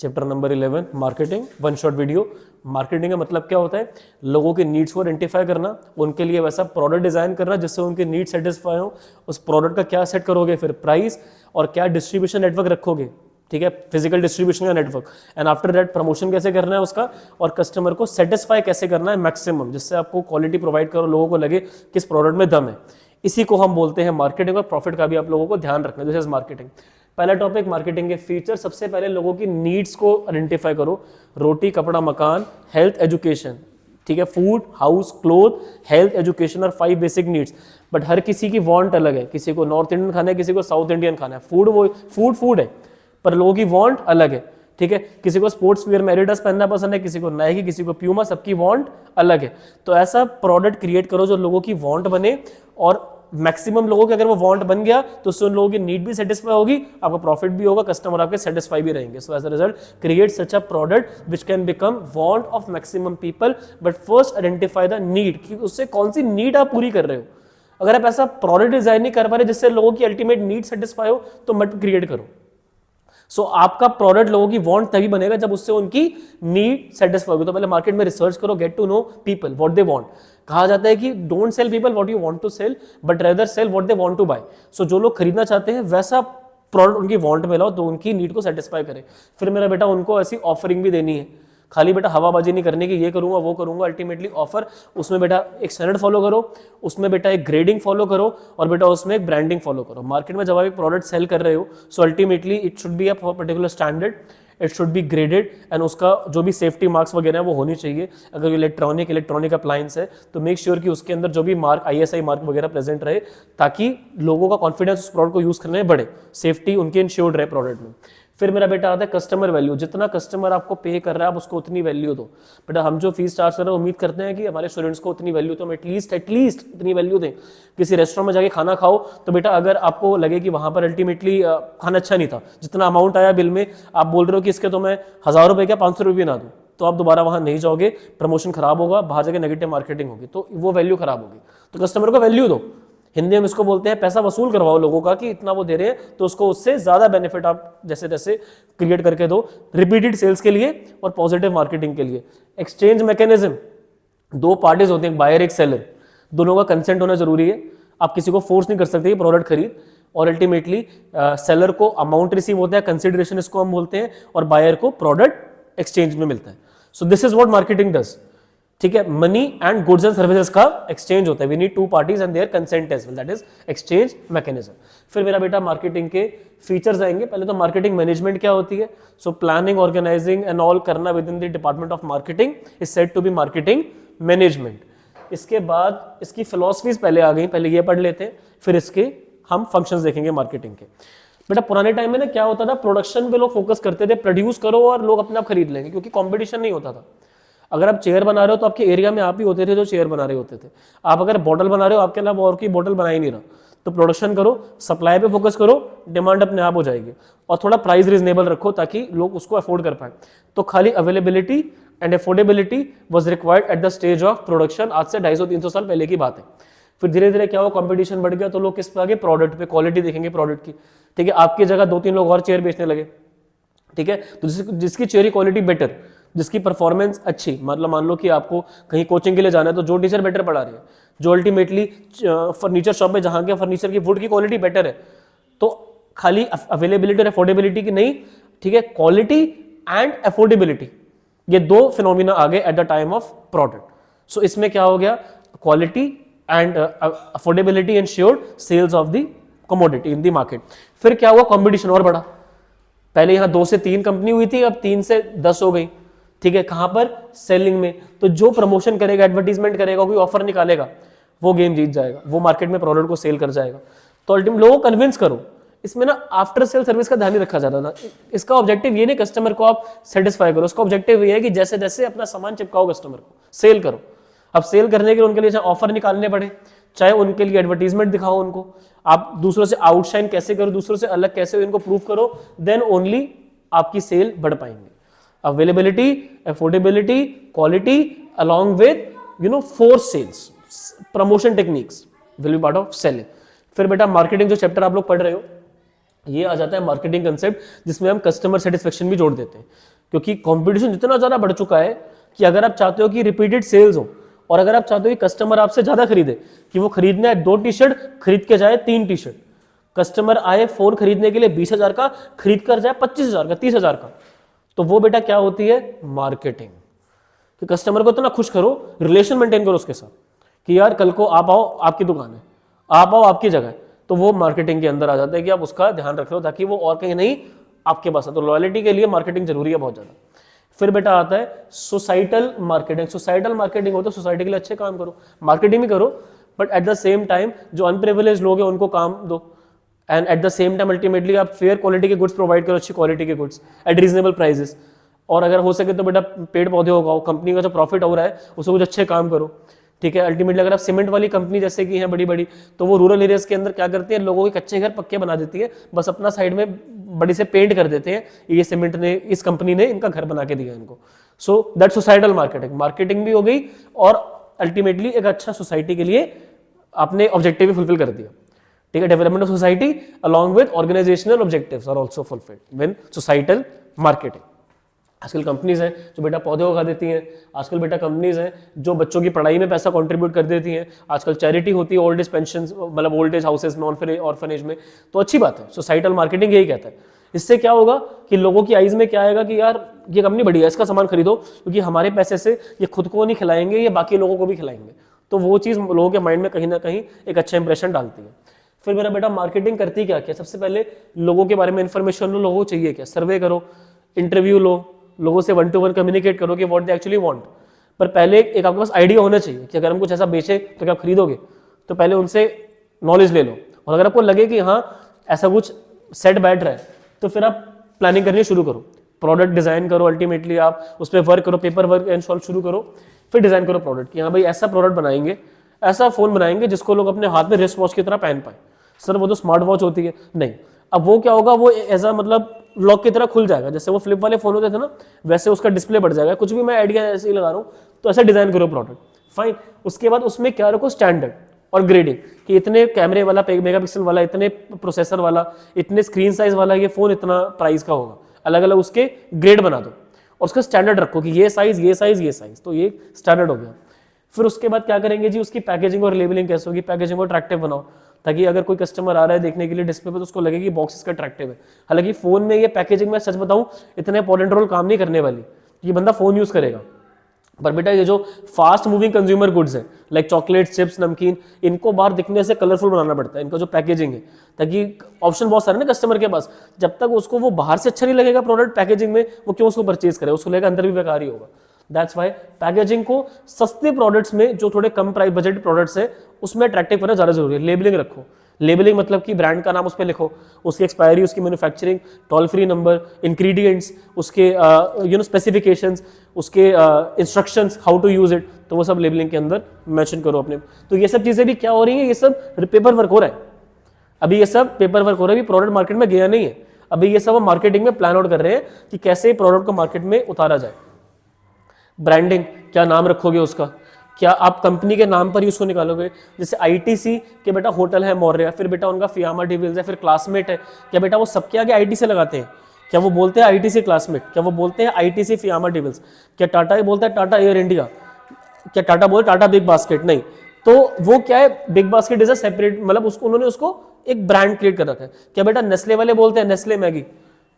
Chapter number 11 marketing, one shot video. Marketing का मतलब क्या होता है? लोगों के नीड्स को आइडेंटिफाई करना, उनके लिए वैसा प्रोडक्ट डिजाइन करना जिससे उनके नीड सेटिस्फाई हो। उस प्रोडक्ट का क्या सेट करोगे, फिर प्राइस और क्या डिस्ट्रीब्यूशन नेटवर्क रखोगे, ठीक है, फिजिकल डिस्ट्रीब्यूशन का network, and after that promotion कैसे करना है उसका, और कस्टमर को सेटिस्फाई कैसे करना है मैक्सिमम, जिससे आपको क्वालिटी प्रोवाइड करो, लोगों को लगे किस प्रोडक्ट में दम है। इसी को हम बोलते हैं मार्केटिंग, और प्रॉफिट का भी आप लोगों को ध्यान रखना है। This is marketing. पहला टॉपिक मार्केटिंग के फीचर। सबसे पहले लोगों की नीड्स को आइडेंटिफाई करो। रोटी, कपड़ा, मकान, हेल्थ, एजुकेशन, ठीक है, food, house, cloth, health, education और 5 बेसिक नीड्स। बट हर किसी की वांट अलग है, किसी को नॉर्थ इंडियन खाना है, किसी को साउथ इंडियन खाना है। फूड वो फूड है, पर लोगों की वांट अलग है, ठीक है। किसी को स्पोर्ट्स वियर में एडिडास पहनना पसंद है, किसी को नाइकी, किसी को प्यूमा, सबकी वांट अलग है। तो ऐसा प्रोडक्ट क्रिएट करो जो लोगों की वांट बने, और मैक्सिमम लोगों की अगर वो वांट बन गया तो उससे उन लोगों की नीड भी सेटिस्फाई होगी, आपका प्रॉफिट भी होगा, कस्टमर आपके सेटिस्फाई भी रहेंगे। So as a result create such a product which can become want of maximum people, but first identify the need, कि उससे कौन सी नीड आप पूरी कर रहे हो। अगर आप ऐसा प्रोडक्ट डिजाइन नहीं कर पा रहे जिससे लोगों की अल्टीमेट नीड सेटिस्फाई हो, तो मत क्रिएट करो। सो आपका प्रोडक्ट लोगों की वांट तभी बनेगा जब उससे उनकी नीड सेटिस्फाई होगी। तो पहले मार्केट में रिसर्च करो, get to know people what they want. कहा जाता है कि don't sell people what you want to sell, but rather sell what they want to buy. So जो लोग खरीदना चाहते हैं वैसा प्रोडक्ट उनकी वांट में लाओ तो उनकी नीड को सेटिस्फाई करे। फिर मेरा बेटा उनको ऐसी ऑफरिंग भी देनी है, खाली बेटा हवाबाजी नहीं करनी कि ये करूंगा वो करूंगा। अल्टीमेटली ऑफर, उसमें बेटा एक स्टैंडर्ड फॉलो करो, उसमें बेटा एक ग्रेडिंग फॉलो करो, और बेटा उसमें एक ब्रांडिंग फॉलो करो। मार्केट में जब आप एक प्रोडक्ट सेल कर रहे हो, so ultimately it should be a particular standard, it should B graded, and उसका जो भी सेफ्टी मार्क्स वगैरह है वो होनी चाहिए। अगर इलेक्ट्रॉनिक अप्लायंस है तो मेक श्योर कि उसके अंदर जो भी मार्क ISI मार्क वगैरह प्रेजेंट रहे, ताकि लोगों का कॉन्फिडेंस उस प्रोडक्ट को यूज करने में बढ़े, सेफ्टी उनकी इंश्योर्ड रहे प्रोडक्ट में। फिर मेरा बेटा आता है कस्टमर वैल्यू। जितना कस्टमर आपको पे कर रहा है आप उसको उतनी वैल्यू दो। बेटा हम जो फीस चार्ज कर रहे हैं उम्मीद करते हैं कि हमारे स्टूडेंट्स को उतनी वैल्यू, तो हम एटलीस्ट उतनी वैल्यू दें। किसी रेस्टोरेंट में जाके खाना खाओ तो बेटा अगर आपको लगे कि वहां पर अल्टीमेटली खाना अच्छा नहीं था, जितना अमाउंट आया बिल में, आप बोल रहे हो कि इसके तो मैं 1000 रुपए क्या 500 रुपये ना दूं, तो आप दोबारा वहां नहीं जाओगे, प्रमोशन खराब होगा, बाहर जाके नेगेटिव मार्केटिंग होगी, तो वो वैल्यू खराब होगी। तो कस्टमर को वैल्यू दो। हिंदी में इसको बोलते हैं पैसा वसूल करवाओ लोगों का, कि इतना वो दे रहे हैं तो उसको उससे ज्यादा बेनिफिट आप जैसे जैसे क्रिएट करके दो, रिपीटेड सेल्स के लिए और पॉजिटिव मार्केटिंग के लिए। एक्सचेंज मैकेनिज्म, 2 पार्टीज होते हैं, एक बायर एक सेलर, दोनों का कंसेंट होना जरूरी है। आप किसी को फोर्स नहीं कर सकते प्रोडक्ट खरीद, और अल्टीमेटली सेलर को अमाउंट रिसीव होता है, कंसिडरेशन इसको हम बोलते हैं, और बायर को प्रोडक्ट एक्सचेंज में मिलता है। So this is what marketing does, ठीक है। Money and goods and services का एक्सचेंज होता है। We need 2 parties and their consent as well, that is exchange mechanism. फिर मेरा बेटा मार्केटिंग के फीचर्स आएंगे। पहले तो मार्केटिंग मैनेजमेंट क्या होती है? So planning, organising and all करना within the department of marketing is said to be marketing management. इसके बाद इसकी फिलॉसफीज पहले आ गई, पहले ये पढ़ लेते हैं, फिर इसके हम फंक्शंस देखेंगे मार्केटिंग के। बेटा पुराने टाइम में ना क्या होता था, प्रोडक्शन पे लोग फोकस करते थे, प्रोड्यूस करो और लोग अपने आप खरीद लेंगे, क्योंकि कंपटीशन नहीं होता था। अगर आप चेयर बना रहे हो तो आपके एरिया में आप ही होते थे जो चेयर बना रहे होते थे। आप अगर बॉटल बना रहे हो, आपके अलावा और कोई बॉटल बना ही नहीं रहा। तो प्रोडक्शन करो, सप्लाई पे फोकस करो, डिमांड अपने आप हो जाएगी, और थोड़ा प्राइस रीजनेबल रखो ताकि लोग उसको अफोर्ड कर पाए। तो खाली availability and affordability was required at the stage of production. आज से 250-300 साल पहले की बात है। फिर धीरे धीरे क्या हुआ, कंपटीशन बढ़ गया, तो लोग किस पे आ गए? प्रोडक्ट पे, क्वालिटी देखेंगे प्रोडक्ट की, ठीक है। आपकी जगह 2-3 लोग और चेयर बेचने लगे, ठीक है। तो जिसकी चेयर की क्वालिटी बेटर, जिसकी परफॉर्मेंस अच्छी, मतलब मान लो कि आपको कहीं कोचिंग के लिए जाना है तो जो टीचर बेटर पढ़ा रही है, जो अल्टीमेटली फर्नीचर शॉप में जहां के फर्नीचर की वुड की क्वालिटी बेटर है, तो खाली अवेलेबिलिटी और अफोर्डेबिलिटी की नहीं, ठीक है, क्वालिटी एंड अफोर्डेबिलिटी, ये 2 फिनोमिना आ गए at the time of product. So इसमें क्या हो गया, quality and affordability ensured sales of the commodity in the market. फिर क्या हुआ, कॉम्पिटिशन और बढ़ा। पहले यहां 2 से 3 कंपनी हुई थी, अब 3 से 10 हो गई, ठीक है। कहां पर? सेलिंग में। तो जो प्रमोशन करेगा, एडवर्टीजमेंट करेगा, कोई ऑफर निकालेगा, वो गेम जीत जाएगा, वो मार्केट में प्रोडक्ट को सेल कर जाएगा। तो अल्टीमेट लोगों को कन्विंस करो। इसमें ना आफ्टर सेल सर्विस का ध्यान नहीं रखा जाता था। इसका ऑब्जेक्टिव ये नहीं कस्टमर को आप सेटिस्फाई करो, उसका ऑब्जेक्टिव ये है कि जैसे जैसे अपना सामान चिपकाओ कस्टमर को, सेल करो। अब सेल करने के लिए उनके लिए चाहे ऑफर निकालने पड़े, चाहे उनके लिए एडवर्टीजमेंट दिखाओ उनको, आप दूसरों से आउटशाइन कैसे करो, दूसरों से अलग कैसे हो, इनको प्रूव करो, देन ओनली आपकी सेल बढ़ पाएंगे। Availability, affordability, quality along with 4 sales promotion techniques will be part of selling। फिर बेटा मार्केटिंग जो चैप्टर आप लोग पढ़ रहे हो, ये आ जाता है मार्केटिंग कंसेप्ट, जिसमें हम कस्टमर सेटिस्फेक्शन भी जोड़ देते हैं। क्योंकि कंपटीशन इतना ज़्यादा बढ़ चुका है कि अगर आप चाहते हो कि रिपीटेड सेल्स हो और अगर आप चाहते हो कि कस्टमर आपसे ज़्यादा खरीदे, कि वो खरीदना है 2 टी शर्ट खरीद के जाए 3 टी शर्ट, कस्टमर आए फोन खरीदने के लिए 20,000 का खरीद कर जाए 25,000 का 30,000 का, तो वो बेटा क्या होती है? मार्केटिंग। कि कस्टमर को इतना खुश करो, रिलेशन मेंटेन करो उसके साथ कि यार कल को आप आओ, आपकी दुकान है, आप आओ आपकी जगह, तो वो मार्केटिंग के अंदर आ जाता है कि आप उसका ध्यान रख रहे हो ताकि वो और कहीं नहीं आपके पास है। तो लॉयल्टी के लिए मार्केटिंग जरूरी है बहुत ज़्यादा। फिर बेटा आता है सोसाइटल मार्केटिंग। सोसाइटल मार्केटिंग होता है सोसाइटी के लिए अच्छे काम करो, मार्केटिंग भी करो, but at the same time जो अनप्रिविलेज लोग हैं उनको काम दो, and at the same time ultimately आप फेयर क्वालिटी के गुड्स प्रोवाइड करो, अच्छी क्वालिटी के गुड्स एट रीजनेबल प्राइसेस। और अगर हो सके तो बेटा पेड़ पौधे उगाओ, कंपनी का जो प्रॉफिट हो रहा है उससे कुछ अच्छे काम करो, ठीक है। अल्टीमेटली अगर आप सीमेंट वाली कंपनी जैसे कि हैं बड़ी बड़ी, तो वो रूरल एरियाज के अंदर क्या करती है, लोगों के कच्चे घर पक्के बना देती है, बस अपना साइड में बड़ी से पेंट कर देते हैं, ये सीमेंट ने, इस कंपनी ने इनका घर बना के दिया इनको। So that societal marketing, marketing भी हो गई और अल्टीमेटली एक अच्छा सोसाइटी के लिए आपने ऑब्जेक्टिव भी फुलफिल कर दिया, ठीक है। Development of society along with organizational objectives are also fulfilled when societal marketing. आजकल कंपनीज हैं जो बेटा पौधे उगा देती हैं, आजकल बेटा कंपनीज हैं जो बच्चों की पढ़ाई में पैसा कंट्रीब्यूट कर देती हैं, आजकल चैरिटी होती है ओल्ड एज पेंशन, मतलब ओल्ड एज हाउसेज में, ऑर्फनेज में, तो अच्छी बात है। सोसाइटल मार्केटिंग यही कहता है। इससे क्या होगा कि लोगों की आइज में क्या आएगा कि यार ये कंपनी बढ़िया है, इसका सामान खरीदो, क्योंकि हमारे पैसे से ये खुद को नहीं खिलाएंगे, ये बाकी लोगों को भी खिलाएंगे। तो वो चीज़ लोगों के माइंड में कहीं ना कहीं एक अच्छा इंप्रेशन डालती है। फिर मेरा बेटा मार्केटिंग करती क्या क्या? सबसे पहले लोगों के बारे में इन्फॉर्मेशन लो, लोगों को चाहिए क्या, सर्वे करो, इंटरव्यू लो, लोगों से 1-to-1 कम्युनिकेट करो कि व्हाट दे एक्चुअली वांट। पर पहले एक आपके पास आइडिया होना चाहिए कि अगर हम कुछ ऐसा बेचे तो क्या आप खरीदोगे, तो पहले उनसे नॉलेज ले लो। और अगर आपको लगे कि हाँ ऐसा कुछ सेट बैठ रहा है, तो फिर आप प्लानिंग करनी शुरू करो, प्रोडक्ट डिजाइन करो, अल्टीमेटली आप उस पर वर्क करो, पेपर वर्क एंड सॉल्व शुरू करो, फिर डिजाइन करो प्रोडक्ट कि हाँ भाई ऐसा प्रोडक्ट बनाएंगे, ऐसा फोन बनाएंगे जिसको लोग अपने हाथ में रिस्ट वॉच की तरह पहन पाए। सर वो तो स्मार्ट वॉच होती है, नहीं। अब वो क्या होगा, वो ऐसा मतलब लॉक की तरह खुल जाएगा, जैसे वो फ्लिप वाले फोन होते थे ना, वैसे उसका डिस्प्ले बढ़ जाएगा। कुछ भी मैं आइडिया ऐसे ही लगा रहा हूँ, तो ऐसा डिजाइन करो प्रोडक्ट, फाइन। उसके बाद उसमें क्या रखो, स्टैंडर्ड और ग्रेडिंग, कि इतने कैमरे वाला, मेगापिक्सल वाला, इतने प्रोसेसर वाला, इतने स्क्रीन साइज वाला ये फोन इतना प्राइस का होगा, अलग अलग उसके ग्रेड बना दो और उसका स्टैंडर्ड रखो कि ये साइज, ये साइज, ये साइज, तो ये स्टैंडर्ड हो गया। फिर उसके बाद क्या करेंगे जी, उसकी पैकेजिंग और लेबलिंग कैसे होगी, पैकेजिंग को अट्रैक्टिव बनाओ, ताकि अगर कोई कस्टमर आ रहा है देखने के लिए डिस्प्ले पे, तो उसको लगे कि बॉक्स इसका अट्रैक्टिव है। हालांकि फोन में ये पैकेजिंग में सच बताऊं इतना इंपॉर्टेंट रोल काम नहीं करने वाली, ये बंदा फोन यूज करेगा। पर बेटा ये जो फास्ट मूविंग कंज्यूमर गुड्स है, लाइक चॉकलेट, चिप्स, नमकीन, इनको बाहर दिखने से कलरफुल बनाना पड़ता है, इनका जो पैकेजिंग है, ताकि ऑप्शन बहुत सारे ना कस्टमर के पास, जब तक उसको वो बाहर से अच्छा नहीं लगेगा प्रोडक्ट पैकेजिंग में, वो क्यों उसको परचेज करे, उसको लगेगा अंदर भी बेकार ही होगा। दैट्स वाई पैकेजिंग को सस्ते प्रोडक्ट्स में, जो थोड़े कम प्राइस बजट प्रोडक्ट्स है, उसमें अट्रैक्टिव करना ज़्यादा जरूरी है। लेबलिंग रखो, लेबलिंग मतलब कि ब्रांड का नाम उस पर लिखो, उसकी एक्सपायरी, उसकी manufacturing, toll free number, ingredients, उसके स्पेसिफिकेशंस, उसके instructions, how to use it, तो वो सब लेबलिंग के अंदर मेंशन करो अपने। तो ये सब चीज़ें भी क्या हो रही है, ये सब पेपर वर्क हो रहा है। अभी ये सब पेपर वर्क हो रहा है, अभी प्रोडक्ट मार्केट में गया नहीं है, अभी ये सब हम मार्केटिंग में प्लान आउट कर रहे हैं कि कैसे प्रोडक्ट को मार्केट में उतारा जाए। ब्रांडिंग, क्या नाम रखोगे उसका, क्या आप कंपनी के नाम पर ही उसको निकालोगे। जैसे आईटीसी के बेटा होटल है मौर्य, फिर बेटा उनका फियामा डिविल्स है, फिर क्लासमेट है, क्या बेटा वो सबके आगे आईटी से लगाते हैं, क्या वो बोलते हैं आईटीसी क्लासमेट, क्या वो बोलते हैं आईटीसी फियामा डिविल्स, क्या टाटा ही बोलता है टाटा एयर इंडिया, क्या टाटा बोलता टाटा बिग बास्केट, नहीं। तो वो क्या है, big basket is a separate, मतलब उसको उन्होंने उसको एक ब्रांड क्रिएट कर रखा है। क्या बेटा नेस्ले वाले बोलते हैं नेस्ले मैगी,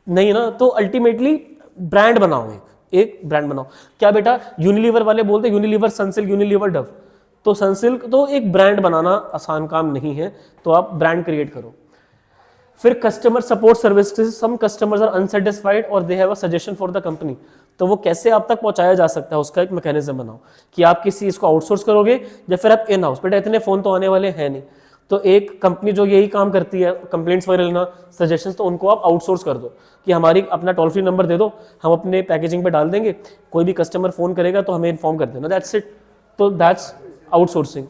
नहीं ना। तो अल्टीमेटली ब्रांड बनाओ, एक ब्रांड बनाओ। क्या बेटा यूनिलीवर वाले बोलते हैं यूनिलीवर सनसिल्क, यूनिलीवर डव, तो सनसिल्क, तो एक ब्रांड बनाना आसान काम नहीं है, तो आप ब्रांड क्रिएट करो। फिर customer support services, some customers are unsatisfied और they have a suggestion for the company, तो वो कैसे आप तक पहुंचाया जा सकता है, उसका एक मैकेनिज्म बनाओ कि आप किसी इसको आउटसोर्स करोगे या फिर आप इन हाउस। बेटा इतने फोन तो आने वाले हैं नहीं, तो एक कंपनी जो यही काम करती है, कंप्लेंट्स वगैरह लेना, सजेशंस, तो उनको आप आउटसोर्स कर दो कि हमारी अपना टोल फ्री नंबर दे दो, हम अपने पैकेजिंग पे डाल देंगे, कोई भी कस्टमर फोन करेगा तो हमें इन्फॉर्म कर देना, दैट्स इट। तो दैट्स आउटसोर्सिंग।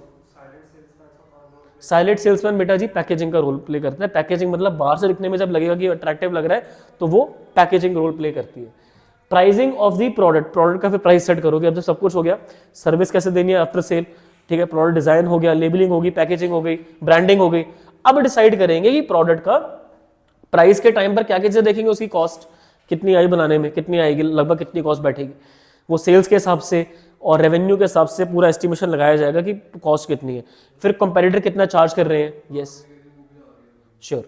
साइलेंट सेल्समैन बेटा जी पैकेजिंग का रोल प्ले करता है। पैकेजिंग मतलब बाहर से दिखने में जब लगेगा कि अट्रैक्टिव लग रहा है, तो वो पैकेजिंग रोल प्ले करती है। Pricing of the product, product का फिर प्राइस सेट करोगे। अब जब सब कुछ हो गया, सर्विस कैसे देनी है आफ्टर सेल, ठीक है, प्रोडक्ट डिजाइन हो गया, लेबलिंग होगी, पैकेजिंग हो गई, ब्रांडिंग हो गई। अब डिसाइड करेंगे कि प्रोडक्ट का प्राइस के टाइम पर क्या क्या चीजें देखेंगे, उसकी कॉस्ट, कितनी आई बनाने में, कितनी आएगी, लगभग कितनी कॉस्ट बैठेगी, वो सेल्स के हिसाब से और रेवेन्यू के हिसाब से पूरा एस्टिमेशन लगाया जाएगा कि कॉस्ट कितनी है। फिर कंपेटिटर कितना चार्ज कर रहे हैं, yes sure.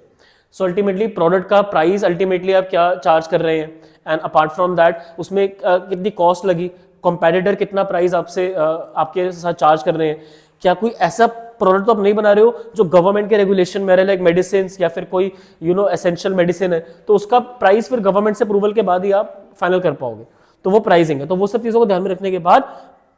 So ultimately product का प्राइस अल्टीमेटली आप क्या चार्ज कर रहे हैं, एंड अपार्ट फ्रॉम दैट उसमें कितनी कॉस्ट लगी, कंपेटिटर कितना प्राइस आपसे आपके साथ चार्ज कर रहे हैं, क्या कोई ऐसा प्रोडक्ट तो आप नहीं बना रहे हो जो गवर्नमेंट के रेगुलेशन में लाइक मेडिसिन या फिर कोई एसेंशियल मेडिसिन है, तो उसका प्राइस फिर गवर्नमेंट से अप्रूवल के बाद ही आप फाइनल कर पाओगे, तो वो प्राइसिंग है। तो वो सब चीज़ों को ध्यान में रखने के बाद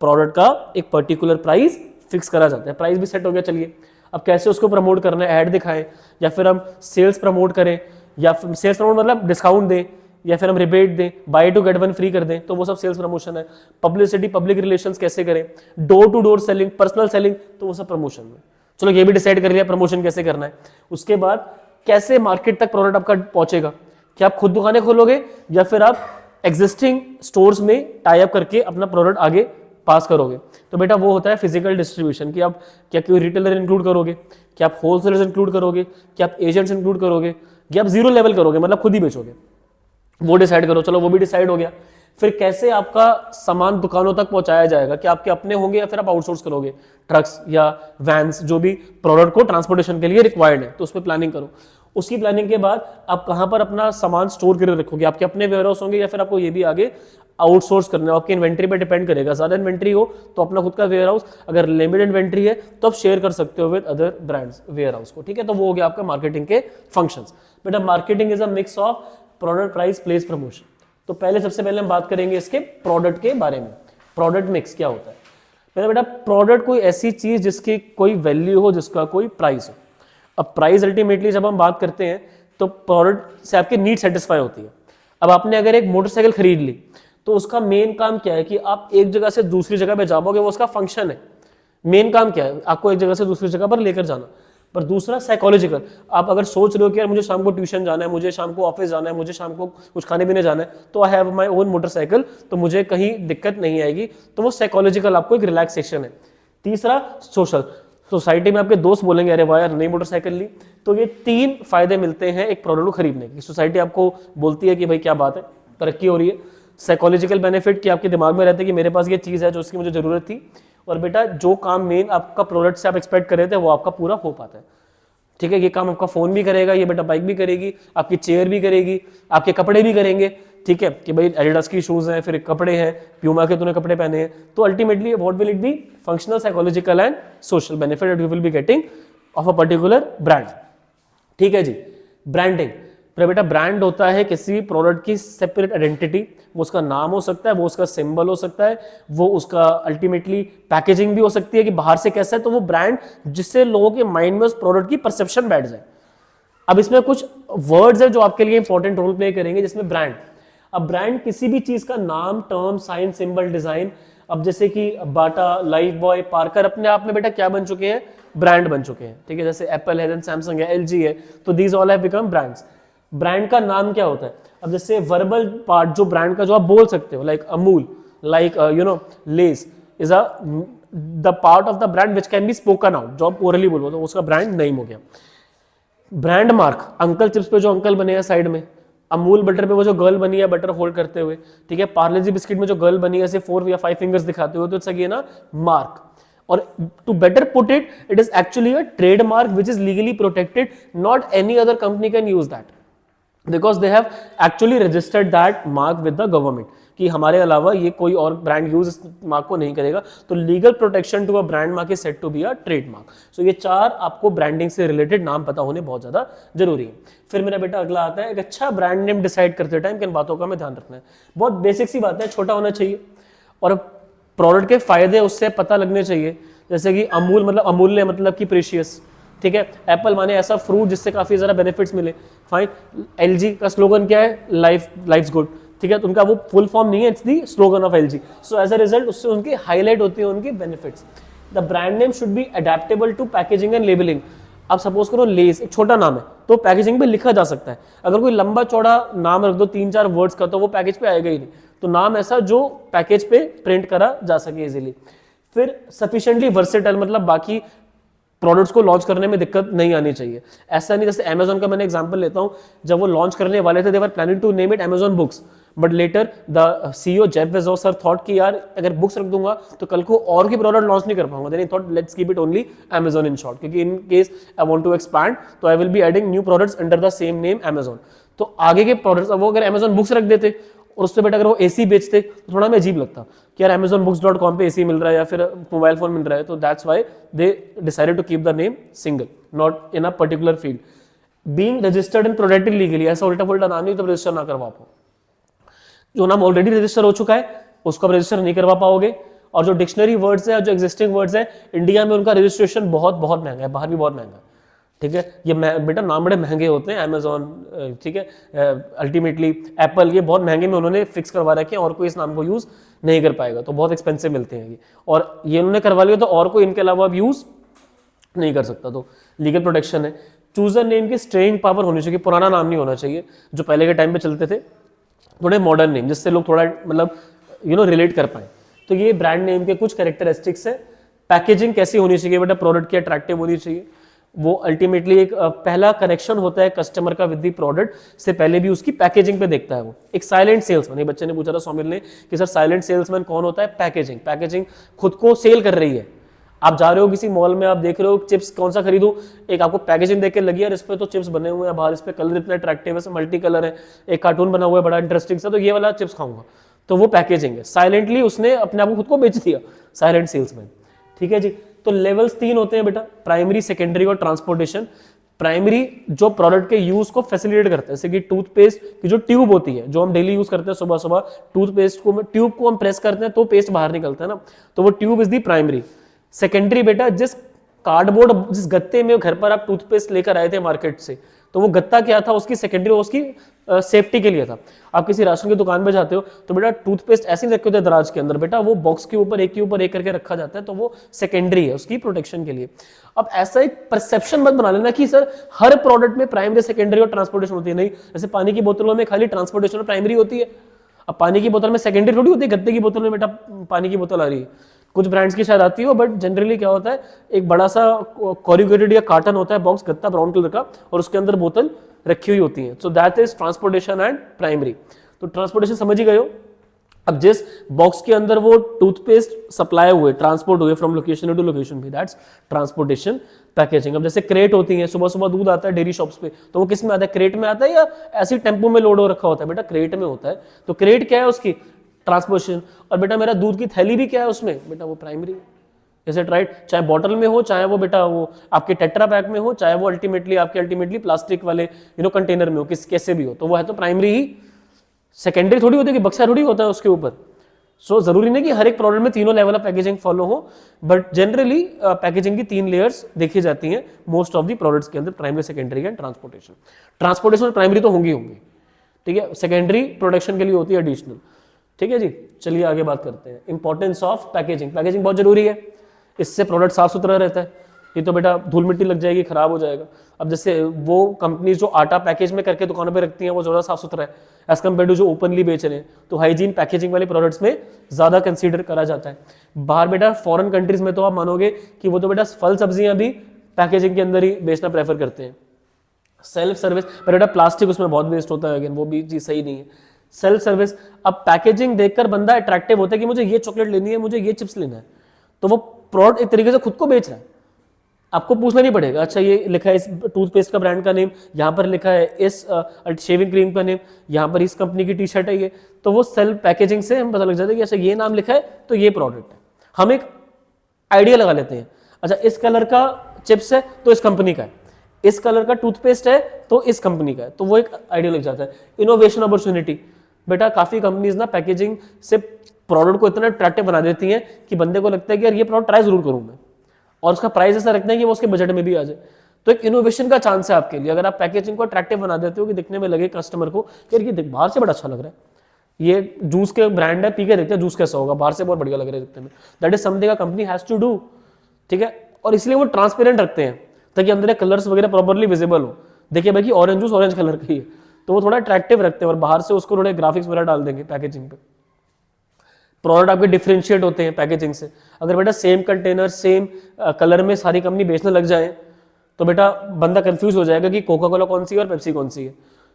प्रोडक्ट का एक पर्टिकुलर प्राइस फिक्स करा जाता है। प्राइस भी सेट हो गया, चलिए अब कैसे उसको प्रमोट करना है, ऐड दिखाएं या फिर हम सेल्स प्रमोट करें, या फिर सेल्स प्रमोट मतलब डिस्काउंट दें, या फिर हम रिबेट दें, buy two get one free कर दें, तो वो सब सेल्स प्रमोशन है। पब्लिसिटी, पब्लिक रिलेशंस कैसे करें, door to door selling, personal selling, तो वो सब प्रमोशन में। चलो ये भी डिसाइड कर लिया प्रमोशन कैसे करना है। उसके बाद कैसे मार्केट तक प्रोडक्ट आपका पहुंचेगा, क्या आप खुद दुकानें खोलोगे या फिर आप एग्जिस्टिंग स्टोर्स में टाई अप करके अपना प्रोडक्ट आगे पास करोगे। तो बेटा वो होता है फिजिकल डिस्ट्रीब्यूशन, कि आप क्या कोई रिटेलर इंक्लूड करोगे, क्या आप होलसेलर्स इंक्लूड करोगे, क्या आप एजेंट्स इंक्लूड करोगे, या आप जीरो लेवल करोगे मतलब खुद ही बेचोगे, वो डिसाइड करो। चलो वो भी डिसाइड हो गया। फिर कैसे आपका सामान दुकानों तक पहुंचाया जाएगा, कि आपके अपने होंगे या फिर आप आउटसोर्स करोगे, ट्रक्स या वैन्स जो भी प्रोडक्ट को ट्रांसपोर्टेशन के लिए रिक्वायर्ड है, तो उस पर प्लानिंग करो। उसकी प्लानिंग के बाद आप कहां पर अपना सामान स्टोर करके रखोगे, आपके अपने वेयरहाउस होंगे या फिर आपको ये भी आगे आउटसोर्स करना है, आपकी इन्वेंट्री पे डिपेंड करेगा। ज्यादा इन्वेंट्री हो तो अपना खुद का वेयरहाउस, अगर लिमिटेड इन्वेंट्री है तो आप शेयर कर सकते हो विद अदर ब्रांड्स वेयरहाउस को, ठीक है। तो वो हो गया आपका मार्केटिंग के फंक्शंस। बेटा marketing is a mix of product, price, place, promotion. तो पहले सबसे पहले हम बात करेंगे इसके प्रोडक्ट के बारे में। प्रोडक्ट मिक्स क्या होता है? पहले बेटा प्रोडक्ट कोई ऐसी चीज जिसकी कोई वैल्यू हो, जिसका कोई प्राइस हो। अब प्राइस अल्टीमेटली जब हम बात करते हैं तो प्रोडक्ट से आपकी नीड सेटिस्फाई होती है। अब आपने अगर एक मोटरसाइकिल खरीद ली तो उसका मेन काम क्या है कि आप एक जगह से दूसरी जगह पे जा पाओगे, वो उसका फंक्शन है। मेन काम क्या है? आपको एक जगह से दूसरी जगह पर लेकर जाना। पर दूसरा साइकोलॉजिकल, आप अगर सोच रहे हो कि यार मुझे शाम को ट्यूशन जाना है, मुझे शाम को ऑफिस जाना है, मुझे शाम को कुछ खाने पीने जाना है, तो I have my own motorcycle, तो मुझे कहीं दिक्कत नहीं आएगी, तो वो साइकोलॉजिकल आपको एक रिलैक्सेशन है। तीसरा सोशल, सोसाइटी में आपके दोस्त बोलेंगे अरे वाह यार नई मोटरसाइकिल ली, तो ये तीन फायदे मिलते हैं एक प्रोडक्ट को खरीदने की। सोसाइटी आपको बोलती है कि भाई क्या बात है, तरक्की हो रही है। साइकोलॉजिकल बेनिफिट कि आपके दिमाग में रहता है कि मेरे पास ये चीज़ है जो उसकी मुझे ज़रूरत थी, और बेटा जो काम मेन आपका प्रोडक्ट से आप एक्सपेक्ट कर रहे थे वो आपका पूरा हो पाता है, ठीक है। ये काम आपका फ़ोन भी करेगा, ये बेटा बाइक भी करेगी, आपकी चेयर भी करेगी, आपके कपड़े भी करेंगे, ठीक है, कि भाई एडिडास की शूज़ हैं, फिर कपड़े हैं, प्यूमा के तूने कपड़े पहने हैं, तो ultimately what will it be? Functional, psychological and social benefit that you will be getting off a particular brand, ठीक है जी। ब्रांडिंग, पर बेटा ब्रांड होता है किसी प्रोडक्ट की सेपरेट आइडेंटिटी, वो उसका नाम हो सकता है, वो उसका सिंबल हो सकता है, वो उसका अल्टीमेटली पैकेजिंग भी हो सकती है कि बाहर से कैसा है, तो वो ब्रांड जिससे लोगों के माइंड में उस प्रोडक्ट की परसेप्शन बैठ जाए। अब इसमें कुछ वर्ड्स है जो आपके लिए इंपॉर्टेंट रोल प्ले करेंगे, जिसमें ब्रांड। अब ब्रांड किसी भी चीज का नाम, टर्म, साइन, सिंबल, डिजाइन। अब जैसे कि बाटा, लाइफ बॉय, पार्कर अपने आप में बेटा क्या बन चुके हैं? ब्रांड बन चुके हैं, ठीक है। जैसे एप्पल है, देन सैमसंग है, एलजी है, तो these all have become brands. Brand का नाम क्या होता है? अब जैसे वर्बल पार्ट जो ब्रांड का जो आप बोल सकते हो, like Amul, like less is a the part of the brand which can be spoken out, जो आप ओरली बोलो तो उसका ब्रांड नेम हो गया। ब्रांड मार्क, अंकल चिप्स पे जो अंकल बने हैं साइड में, अमूल बटर पे वो जो गर्ल बनी है बटर होल्ड करते हुए, ठीक है, पार्ले-जी बिस्किट में जो गर्ल बनी है ऐसे 4 या 5 फिंगर्स दिखाते हुए, तो इट्स अगेन अ मार्क। और to better put it, it is actually a trademark which is legally protected, not any other company can use that because they have actually registered that mark with the government, कि हमारे अलावा ये कोई और brand use इस mark को नहीं करेगा। तो legal protection to a brand mark is set to be a trademark. So ये 4 आपको ब्रांडिंग से रिलेटेड नाम पता होने बहुत ज्यादा जरूरी है। फिर मेरा बेटा अगला आता है, एक अच्छा ब्रांड नेम डिसाइड करते टाइम किन बातों का हमें ध्यान रखना है। बहुत बेसिक सी बात है, छोटा होना चाहिए और प्रोडक्ट के फायदे उससे पता लगने चाहिए। जैसे कि अमूल मतलब अमूल्य, मतलब कि प्रेशियस, ठीक है। एप्पल माने ऐसा फ्रूट जिससे काफी ज्यादा बेनिफिट्स मिले, फाइन। एलजी का स्लोगन क्या है? लाइफ्स गुड, ठीक है। तो उनका वो फुल फॉर्म नहीं है, it's the slogan of LG. So as a result उससे उनकी हाईलाइट होती है उनकी benefits. The brand name should be adaptable to packaging and labelling. अब सपोज करो लेस एक छोटा नाम है तो पैकेजिंग पे लिखा जा सकता है। अगर कोई लंबा चौड़ा नाम रख दो 3-4 वर्ड्स का, तो वो पैकेज पे आएगा ही नहीं। तो नाम ऐसा जो पैकेज पे प्रिंट करा जा सके इजीली। फिर सफिशिएंटली वर्सेटाइल, मतलब बाकी प्रोडक्ट्स को लॉन्च करने में दिक्कत नहीं आनी चाहिए। ऐसा नहीं, जैसे Amazon का मैंने एग्जांपल लेता हूं, जब वो लॉन्च करने वाले थे, they were planning to name it Amazon books, but later the CEO Jeff Bezos sir thought कि यार अगर बुक्स रख दूंगा तो कल को और भी प्रोडक्ट लॉन्च नहीं कर पाऊंगा, then he thought let's keep it only Amazon in short, क्योंकि in case I want to expand तो I will be adding new products under the same name Amazon। तो आगे के प्रोडक्ट्स, वो अगर Amazon बुक्स रख देते और उससे बेटा अगर वो एसी बेचते तो थोड़ा हमें अजीब लगता कि यार amazonbooks.com पे एसी मिल रहा है या फिर मोबाइल फोन मिल रहा है। तो that's why they decided to keep the name single, not in a particular field. Being registered in productive legally, ऐसा उल्टा पुल्टा नाम नहीं तो रजिस्टर ना करवा पाओ। जो नाम ऑलरेडी रजिस्टर हो चुका है उसको आप रजिस्टर नहीं करवा पाओगे। और जो डिक्शनरी वर्ड्स है, जो एग्जिस्टिंग वर्ड्स है, इंडिया में उनका रजिस्ट्रेशन बहुत बहुत महंगा है, बाहर भी बहुत महंगा है, ठीक है। ये बेटा नाम बड़े महंगे होते हैं, अमेजोन, ठीक है, अल्टीमेटली एप्पल, ये बहुत महंगे में उन्होंने फिक्स करवा रखे हैं और कोई इस नाम को यूज नहीं कर पाएगा, तो बहुत एक्सपेंसिव मिलते हैं ये। और ये उन्होंने करवा लिया तो और कोई इनके अलावा अब यूज नहीं कर सकता, तो लीगल प्रोटेक्शन है। चूजर नेम की स्टेइंग पावर होनी चाहिए, पुराना नाम नहीं होना चाहिए जो पहले के टाइम पे चलते थे, थोड़े मॉडर्न नेम जिससे लोग थोड़ा मतलब रिलेट कर पाए। तो ये ब्रांड नेम के कुछ कैरेक्टरिस्टिक्स है। पैकेजिंग कैसी होनी चाहिए बेटा, प्रोडक्ट की अट्रैक्टिव होनी चाहिए। वो अल्टीमेटली एक पहला कनेक्शन होता है कस्टमर का विद द प्रोडक्ट से पहले भी उसकी पैकेजिंग पे देखता है वो। एक साइलेंट सेल्समैन, बच्चे ने पूछा था सौमिल ने कि सर साइलेंट सेल्समैन कौन होता है? पैकेजिंग। पैकेजिंग खुद को सेल कर रही है। आप जा रहे हो किसी मॉल में, आप देख रहे हो चिप्स कौन सा खरीदूं, एक आपको पैकेजिंग देख के लगी यार इस पे तो चिप्स बने हुए हैं, बाहर इस पे कलर इतना अट्रैक्टिव है, मल्टी कलर है, एक कार्टून बना हुआ है बड़ा इंटरेस्टिंग सा, तो ये वाला चिप्स खाऊंगा, तो वो पैकेजिंग है। साइलेंटली उसने अपने आप को खुद को बेच दिया, साइलेंट सेल्समैन, ठीक है जी। तो लेवल्स 3 होते हैं बेटा, प्राइमरी, सेकेंडरी और ट्रांसपोर्टेशन। प्राइमरी जो प्रोडक्ट के यूज को फैसिलिटेट करते हैं, जैसे कि टूथपेस्ट की जो ट्यूब होती है जो हम डेली यूज करते हैं, सुबह सुबह टूथपेस्ट को ट्यूब को हम प्रेस करते हैं तो पेस्ट बाहर निकलता है ना, तो वो tube is the primary. Secondary बेटा, जिस कार्डबोर्ड, जिस गत्ते में घर पर आप टूथपेस्ट लेकर आए थे मार्केट से, तो वो गत्ता क्या था, उसकी सेकेंडरी उसकी सेफ्टी के लिए था। आप किसी राशन की दुकान पे जाते हो तो बेटा टूथपेस्ट ऐसे ही रखे होते हैं दराज के अंदर, बेटा वो बॉक्स के ऊपर एक करके रखा जाता है, तो वो सेकेंडरी है उसकी प्रोटेक्शन के लिए। अब ऐसा एक परसेप्शन मत बना लेना कि सर हर प्रोडक्ट में प्राइमरी, सेकेंडरी और ट्रांसपोर्टेशन होती है। नहीं, जैसे पानी की बोतलों में खाली ट्रांसपोर्टेशन और प्राइमरी होती है, अब पानी की बोतल में सेकेंडरी थोड़ी होती है, गत्ते की बोतल में बेटा पानी की बोतल आ रही है, कुछ ब्रांड्स की शायद आती हो, बट जनरली क्या होता है, एक बड़ा सा कॉर्रुगेटेड या कार्टन होता है, बॉक्स गत्ता ब्राउन कलर का, और उसके अंदर बोतल रखी हुई होती है। So that is transportation and primary. तो ट्रांसपोर्टेशन समझ ही गए हो। अब जिस बॉक्स के अंदर वो टूथपेस्ट सप्लाई हुए, ट्रांसपोर्ट हुए फ्रॉम लोकेशन टू लोकेशन भी, दैट्स ट्रांसपोर्टेशन। पैकेजिंग, अब जैसे क्रेट होती है, सुबह सुबह दूध आता है डेयरी शॉप्स पे, तो वो किस में आता है, क्रेट में आता है या ऐसी टेम्पो में लोड हो रखा होता है? बेटा क्रेट में होता है। तो क्रेट क्या है उसकी, ट्रांसपोर्टेशन। और बेटा मेरा दूध की थैली भी क्या है उसमें, बेटा वो प्राइमरी। Is it right? चाहे बॉटल में हो, चाहे वो बेटा वो आपके टेट्रा पैक में हो, चाहे वो अल्टीमेटली प्लास्टिक वाले कंटेनर में हो, कैसे भी हो, तो वो है तो प्राइमरी ही। सेकेंडरी थोड़ी होती है कि बक्सा थोड़ी होता है उसके ऊपर। सो जरूरी नहीं कि हर एक प्रोडक्ट में तीनों लेवल ऑफ पैकेजिंग फॉलो हो, बट जनरली पैकेजिंग की 3 लेयर्स देखी जाती हैं मोस्ट ऑफ दी प्रोडक्ट्स के अंदर, primary, secondary and transportation. Transportation और प्राइमरी तो होंगी, ठीक है, सेकेंडरी प्रोडक्शन के लिए होती है एडिशनल, ठीक है जी। चलिए आगे बात करते हैं इंपॉर्टेंस ऑफ पैकेजिंग। पैकेजिंग बहुत जरूरी है, इससे प्रोडक्ट साफ सुथरा रहता है, ये तो बेटा धूल मिट्टी लग जाएगी, खराब हो जाएगा। अब जैसे वो कंपनीज जो आटा पैकेज में करके दुकानों पे रखती हैं वो ज़्यादा साफ सुथरा है एज कम्पेयर टू जो ओपनली बेच रहे हैं, तो हाइजीन पैकेजिंग वाले प्रोडक्ट्स में ज़्यादा कंसीडर करा जाता है। बाहर बेटा फॉरेन कंट्रीज में तो आप मानोगे कि वो तो बेटा फल सब्जियां भी पैकेजिंग के अंदर ही बेचना प्रेफर करते हैं। सेल्फ सर्विस, पर बेटा प्लास्टिक उसमें बहुत वेस्ट होता है, अगेन वो भी चीज़ सही नहीं है। सेल्फ सर्विस, अब पैकेजिंग देखकर बंदा अट्रैक्टिव होता है कि मुझे ये चॉकलेट लेनी है, मुझे ये चिप्स लेना है, तो वो प्रोडक्ट एक तरीके से खुद को बेच रहा है। आपको पूछना नहीं पड़ेगा, अच्छा ये लिखा है इस टूथपेस्ट का ब्रांड का नेम, यहाँ पर लिखा है इस शेविंग क्रीम का नेम, यहाँ पर इस कंपनी की टी शर्ट है ये, तो वो सेल्फ पैकेजिंग से हम पता लग जाता है कि अच्छा ये नाम लिखा है तो ये प्रोडक्ट है। हम एक आइडिया लगा लेते हैं, अच्छा इस कलर का चिप्स है तो इस कंपनी का है, इस कलर का टूथपेस्ट है तो इस कंपनी का है, तो वो एक आइडिया लग जाता है। इनोवेशन अपॉर्चुनिटी, बेटा काफी कंपनीज ना पैकेजिंग से प्रोडक्ट को इतना अट्रैक्टिव बना देती हैं कि बंदे को लगता है कि यार ये प्रोडक्ट ट्राई जरूर करूं मैं, और उसका प्राइस ऐसा रखते हैं कि वो उसके बजट में भी आ जाए। तो एक इनोवेशन का चांस है आपके लिए, अगर आप पैकेजिंग को अट्रैक्टिव बना देते हो कि दिखने में लगे कस्टमर को यार ये बाहर से बड़ा अच्छा लग रहा है, ये जूस के ब्रांड है, पी के देखते हैं जूस कैसा होगा, बाहर से बहुत बढ़िया लग रहा है दिखने में, that is something a company has to do, ठीक है। और इसलिए वो ट्रांसपेरेंट रखते हैं ताकि अंदर कलर्स वगैरह प्रॉपर्ली विजिबल हो, देखिए भाई कि ऑरेंज जूस ऑरेंज कलर का ही है, तो वो थोड़ा अट्रैक्टिव रखते हैं, और बाहर से उसको थोड़े ग्राफिक्स वगैरह डाल देंगे पैकेजिंग पे। प्रोडक्ट आपके डिफरेंशिएट होते हैं पैकेजिंग से। अगर बेटा सेम कंटेनर सेम कलर में सारी कंपनी बेचने लग जाए तो बेटा बंदा कंफ्यूज हो जाएगा कि कोका कोला कौन सी है और पेप्सी कौन सी है।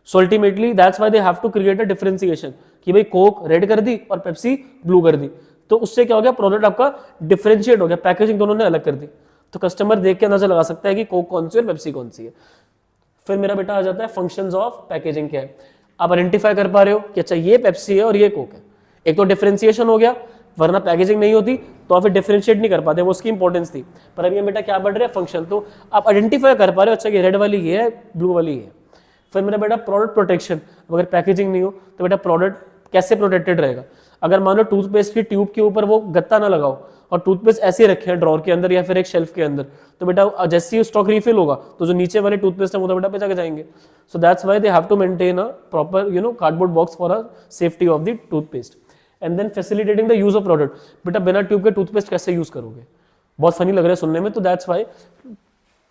So ultimately that's why they have to create a differentiation कि भाई कोक रेड कर दी और पेप्सी ब्लू कर दी, तो उससे क्या हो गया, प्रोडक्ट आपका डिफरेंशिएट हो गया, पैकेजिंग दोनों ने अलग कर दी, तो कस्टमर देख के अंदाजा लगा सकता है कि कोक कौन सी है और पेप्सी कौन सी है। फिर मेरा बेटा आ जाता है फंक्शंस ऑफ पैकेजिंग क्या है। आप आइडेंटिफाई कर पा रहे हो कि अच्छा ये पेप्सी है और ये कोक है, एक तो डिफरेंशिएशन हो गया, वरना पैकेजिंग नहीं होती तो आप फिर डिफरेंशिएट नहीं कर पाते, वो उसकी इंपॉर्टेंस थी। पर अब ये बेटा क्या बढ़ रहा है, फंक्शन, तो आप आइडेंटिफाई कर पा रहे हो अच्छा ये रेड वाली ये है, ब्लू वाली ये है। फिर मेरा बेटा प्रोडक्ट प्रोटेक्शन, अगर पैकेजिंग नहीं हो तो बेटा प्रोडक्ट कैसे प्रोटेक्टेड रहेगा। अगर मान लो टूथपेस्ट की ट्यूब के ऊपर वो गत्ता ना लगाओ और टूथपेस्ट ऐसे रखे हैं ड्रॉर के अंदर या फिर एक शेल्फ के अंदर, तो बेटा जैसे ही स्टॉक रिफिल होगा तो जो नीचे वाले टूथपेस्ट है वो तो बेटा बेचा के जाएंगे। So that's why they have to maintain a proper cardboard box for a safety of the toothpaste. And then facilitating the use of product, बेटा बिना ट्यूब के टूथपेस्ट कैसे यूज करोगे, बहुत फनी लग रहा है सुनने में, तो दैट्स व्हाई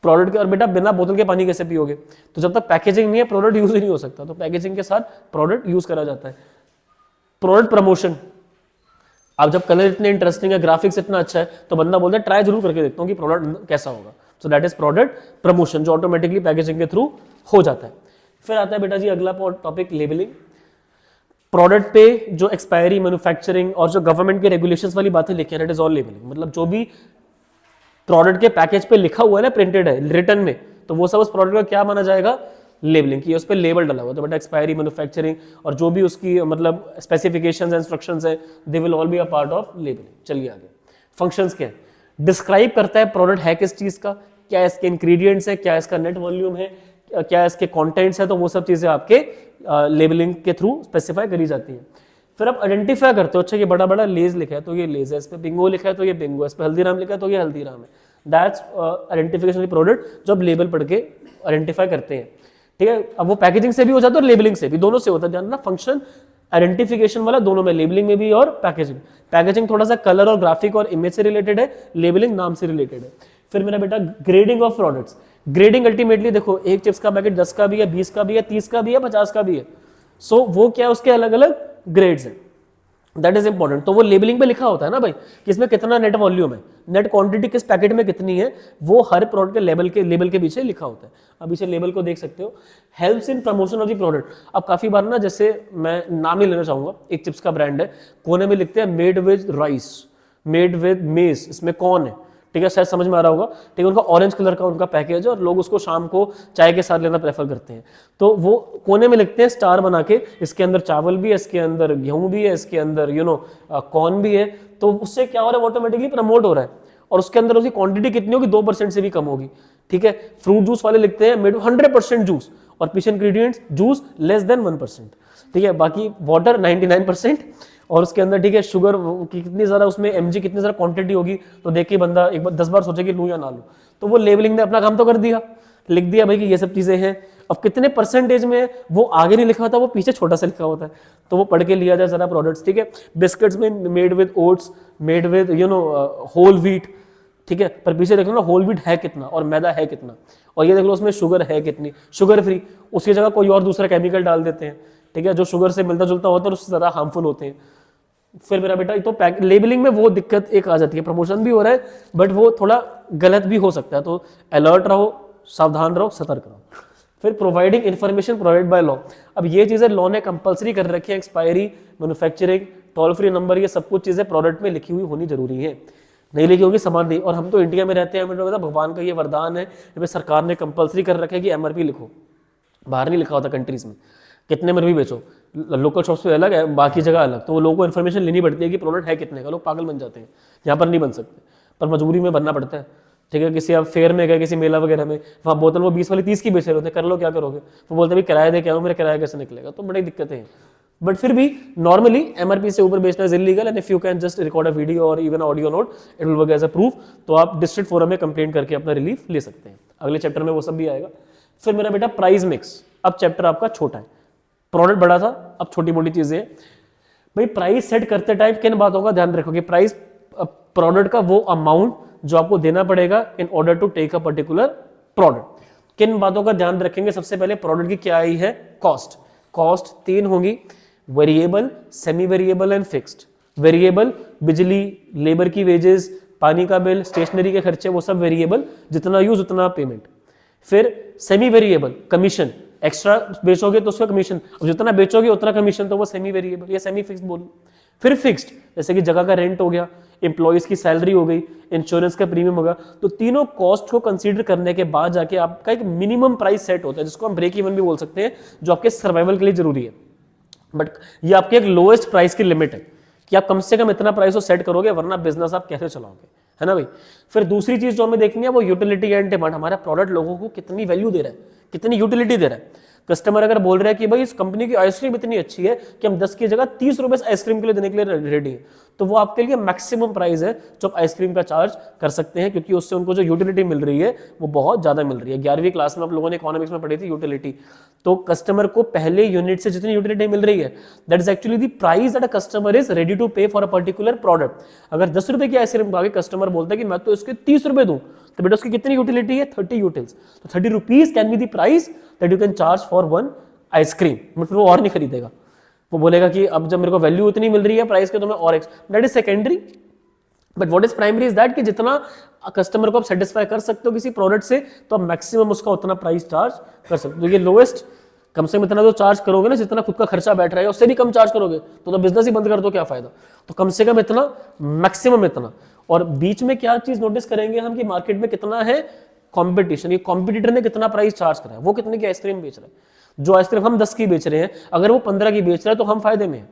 प्रोडक्ट के, और बेटा बिना बोतल के पानी कैसे पियोगे, तो जब तक पैकेजिंग नहीं है प्रोडक्ट यूज ही नहीं हो सकता, तो पैकेजिंग के साथ प्रोडक्ट यूज करा जाता है। प्रोडक्ट प्रमोशन, आप जब कलर इतने इंटरेस्टिंग है, ग्राफिक्स इतना अच्छा है, तो बंदा बोलता है ट्राई जरूर करके देखता हूँ कि प्रोडक्ट कैसा होगा। So that is product promotion, जो ऑटोमेटिकली पैकेजिंग के थ्रू हो जाता है। फिर आता है बेटा जी अगला टॉपिक लेबलिंग। प्रोडक्ट पे जो एक्सपायरी, मैन्युफैक्चरिंग और जो गवर्नमेंट के रेगुलेशंस वाली बातें लिखी है, दैट इज ऑल लेबलिंग। मतलब जो भी प्रोडक्ट के पैकेज पे लिखा हुआ है ना, प्रिंटेड है रिटर्न में, तो वो सब उस प्रोडक्ट का क्या माना जाएगा, लेबलिंग की, उस पर लेबल डला हुआ, तो बेटा एक्सपायरी, मैन्युफैक्चरिंग और जो भी उसकी मतलब स्पेसिफिकेशंस, इंस्ट्रक्शंस है, they will all be a part of labelling. चलिए आगे, फंक्शंस क्या है, डिस्क्राइब करता है प्रोडक्ट है किस चीज का, क्या इसके इंग्रेडिएंट्स है, क्या इसका नेट वॉल्यूम है, क्या इसके कंटेंट्स है, तो वो सब चीजें आपके लेबलिंग के थ्रू स्पेसिफाई करी जाती है। फिर आप आइडेंटिफाई करते हो, अच्छा ये बड़ा बड़ा लेज लिखा है तो ये लेज है, इस पे बिंगो लिखा है तो ये बिंगो है, इस पे हल्दीराम लिखा है तो ये हल्दीराम है। दैट्स आइडेंटिफिकेशन ऑफ प्रोडक्ट जो आप लेबल पढ़ के आइडेंटिफाई करते हैं, ठीक है। अब वो पैकेजिंग से भी हो जाता है और लेबलिंग से भी, दोनों से होता है, ध्यान रखना, फंक्शन आइडेंटिफिकेशन वाला दोनों में, लेबलिंग में भी और पैकेजिंग। पैकेजिंग थोड़ा सा कलर और ग्राफिक और इमेज से रिलेटेड है, लेबलिंग नाम से रिलेटेड है। फिर मेरा बेटा grading of products, grading ultimately देखो, एक चिप्स का पैकेट 10 का भी है, 20 का भी है, 30 का भी है, 50 का भी है, सो वो क्या है, उसके अलग अलग ग्रेड्स हैं, दैट इज इंपॉर्टेंट। तो वो लेबलिंग पे लिखा होता है ना भाई कि इसमें कितना नेट वॉल्यूम है, नेट क्वांटिटी किस पैकेट में कितनी है, वो हर प्रोडक्ट के लेबल के पीछे लिखा होता है। अब पीछे लेबल को देख सकते हो। Helps in promotion of the product, अब काफी बार ना, जैसे मैं नाम नहीं लेना चाहूंगा, एक चिप्स का ब्रांड है, कोने में लिखते हैं made with rice, made with मेज, इसमें कौन है, ठीक है, शायद समझ में आ रहा होगा, ठीक है। उनका ऑरेंज कलर का उनका पैकेज है और लोग उसको शाम को चाय के साथ लेना प्रेफर करते हैं, तो वो कोने में लिखते हैं स्टार बना के, इसके अंदर चावल भी है, इसके अंदर गेहूं भी है, इसके अंदर कॉर्न भी है, तो उससे क्या हो रहा है, ऑटोमेटिकली प्रमोट हो रहा है, और उसके अंदर उसकी क्वांटिटी कितनी होगी, 2% से भी कम होगी, ठीक है। फ्रूट जूस वाले लिखते हैं मेड 100% जूस, और पीछे इंग्रेडिएंट्स जूस लेस देन 1%, ठीक है, बाकी वाटर 99%, और उसके अंदर ठीक है शुगर की कितनी ज़्यादा, उसमें mg कितनी ज़्यादा क्वांटिटी होगी, तो देख के बंदा एक बार 10 बार सोचे कि लूँ या ना लूँ। तो वो लेबलिंग ने अपना काम तो कर दिया, लिख दिया भाई कि ये सब चीज़ें हैं। अब कितने परसेंटेज में वो आगे नहीं लिखा होता, वो पीछे छोटा सा लिखा होता है, तो वो पढ़ के लिया जाए सारा प्रोडक्ट्स, ठीक है। बिस्किट्स में made with oats, made with whole wheat, ठीक है, पर पीछे देख लो ना होल व्हीट है कितना और मैदा है कितना, और ये देख लो उसमें शुगर है कितनी, शुगर फ्री, उसकी जगह कोई और दूसरा केमिकल डाल देते हैं, ठीक है, जो शुगर से मिलता जुलता होता है और उससे ज़्यादा हार्मफुल होते हैं। फिर मेरा बेटा तो लेबलिंग में वो दिक्कत एक आ जाती है, प्रमोशन भी हो रहा है बट वो थोड़ा गलत भी हो सकता है, तो अलर्ट रहो, सावधान रहो, सतर्क रहो। फिर providing information provide by law, अब ये चीज़ें लॉ ने कंपलसरी कर रखी है, expiry, manufacturing, toll free number, ये सब कुछ चीज़ें प्रोडक्ट में लिखी हुई होनी जरूरी है, नहीं लिखी होगी समान नहीं। और हम तो इंडिया में रहते हैं, हमें भगवान का ये वरदान है, सरकार ने कंपलसरी कर रखा है कि MRP लिखो, बाहर नहीं लिखा होता कंट्रीज में, कितने में भी बेचो, लोकल शॉप्स पे अलग है, बाकी जगह अलग, तो वो लोगों को इन्फॉर्मेशन लेनी पड़ती है कि प्रोडक्ट है कितने का, लोग पागल बन जाते हैं, यहाँ पर नहीं बन सकते, पर मजबूरी में बनना पड़ता है, ठीक है। किसी आप फेयर में गए, किसी मेला वगैरह में, वहाँ बोतल वो 20 वाली 30 की बेच रहे होते हैं, कर लो क्या करोगे, वो बोलते हैं किराया दे के आओ, मेरा किराया कैसे निकलेगा, तो बड़ी दिक्कतें हैं। बट फिर भी नॉर्मली MRP से ऊपर बेचना is illegal, and if you can just record a video और even audio note, it will work as a proof, तो आप डिस्ट्रिक्ट फोरम में कंप्लेंट करके अपना रिलीफ ले सकते हैं। अगले चैप्टर में वो सब भी आएगा। फिर मेरा बेटा प्राइस मिक्स, अब चैप्टर आपका छोटा है, प्रोडक्ट बड़ा था, अब छोटी मोटी चीजें हैं। भाई प्राइस सेट करते टाइम किन बातों का ध्यान रखोगे, प्राइस प्रोडक्ट का वो अमाउंट जो आपको देना पड़ेगा in order to take a particular product, किन बातों का ध्यान रखेंगे। सबसे पहले प्रोडक्ट की क्या आई है, कॉस्ट। कॉस्ट 3 होंगी, variable, semi variable and fixed. Variable बिजली, लेबर की वेजेस, पानी का बिल, स्टेशनरी के खर्चे, वो सब वेरिएबल, जितना यूज उतना पेमेंट। फिर सेमी वेरिएबल कमीशन, एक्स्ट्रा बेचोगे तो उसका कमीशन, जितना बेचोगे उतना कमीशन, तो वो सेमी वेरिएबल या सेमी फिक्स्ड बोलो। फिर फिक्स्ड, जैसे कि जगह का रेंट हो गया, एम्प्लॉयज की सैलरी हो गई, इंश्योरेंस का प्रीमियम होगा। तो तीनों कॉस्ट को कंसीडर करने के बाद जाके आपका एक मिनिमम प्राइस सेट होता है, जिसको हम ब्रेक इवन भी बोल सकते हैं, जो आपके सर्वाइवल के लिए जरूरी है। बट ये आपके एक लोएस्ट प्राइस की लिमिट है कि आप कम से कम इतना प्राइस को सेट करोगे, वरना बिजनेस आप कैसे चलाओगे, है ना भाई। फिर दूसरी चीज जो हमें देखनी है वो यूटिलिटी एंड डिमांड। हमारा प्रोडक्ट लोगों को कितनी वैल्यू दे रहा है, कितनी यूटिलिटी दे रहा है। कस्टमर अगर बोल रहा है कि भाई इस कंपनी की आइसक्रीम इतनी अच्छी है कि हम 10 की जगह 30 रुपए आइसक्रीम के लिए देने के लिए रेडी है, तो वो आपके लिए मैक्सिमम प्राइस है जो आप आइसक्रीम का चार्ज कर सकते हैं, क्योंकि उससे उनको जो यूटिलिटी मिल रही है वो बहुत ज्यादा मिल रही है। 11वीं क्लास में आप लोगों ने इकोनॉमिक्स में पढ़ी थी यूटिलिटी। तो कस्टमर को पहले यूनिट से जितनी यूटिलिटी मिल रही है, that is actually the price that a customer is ready to pay for a particular product. अगर 10 रुपए की आइसक्रीम खा के कस्टमर बोलता है कि मैं तो इसके 30 रुपए दूं, तो बेटा उसकी कितनी यूटिलिटी है, 30 यूटिल्स। तो 30 rupees can be the price that you can charge for one ice cream. मतलब वो और नहीं खरीदेगा, वो बोलेगा कि अब जब मेरे को वैल्यू उतनी मिल रही है प्राइस के, तो मैं और that is secondary. But what is primary is that कि जितना कस्टमर को आप सेटिस्फाई कर सकते हो किसी प्रोडक्ट से, तो आप मैक्सिमम उसका उतना प्राइस चार्ज कर सकते हो। ये लोएस्ट, कम से कम इतना तो चार्ज करोगे ना, जितना खुद का खर्चा बैठ रहा है, उससे भी कम चार्ज करोगे तो बिजनेस ही बंद कर दो, क्या फायदा। तो कम से कम इतना, मैक्सिमम इतना। और बीच में क्या चीज नोटिस करेंगे हम कि मार्केट में कितना है कॉम्पिटिशन, ये कॉम्पिटिटर ने कितना प्राइस चार्ज करा है, वो कितने की आइसक्रीम बेच रहा है। जो आइसक्रीम हम 10 की बेच रहे हैं, अगर वो 15 की बेच रहा है तो हम फायदे में हैं।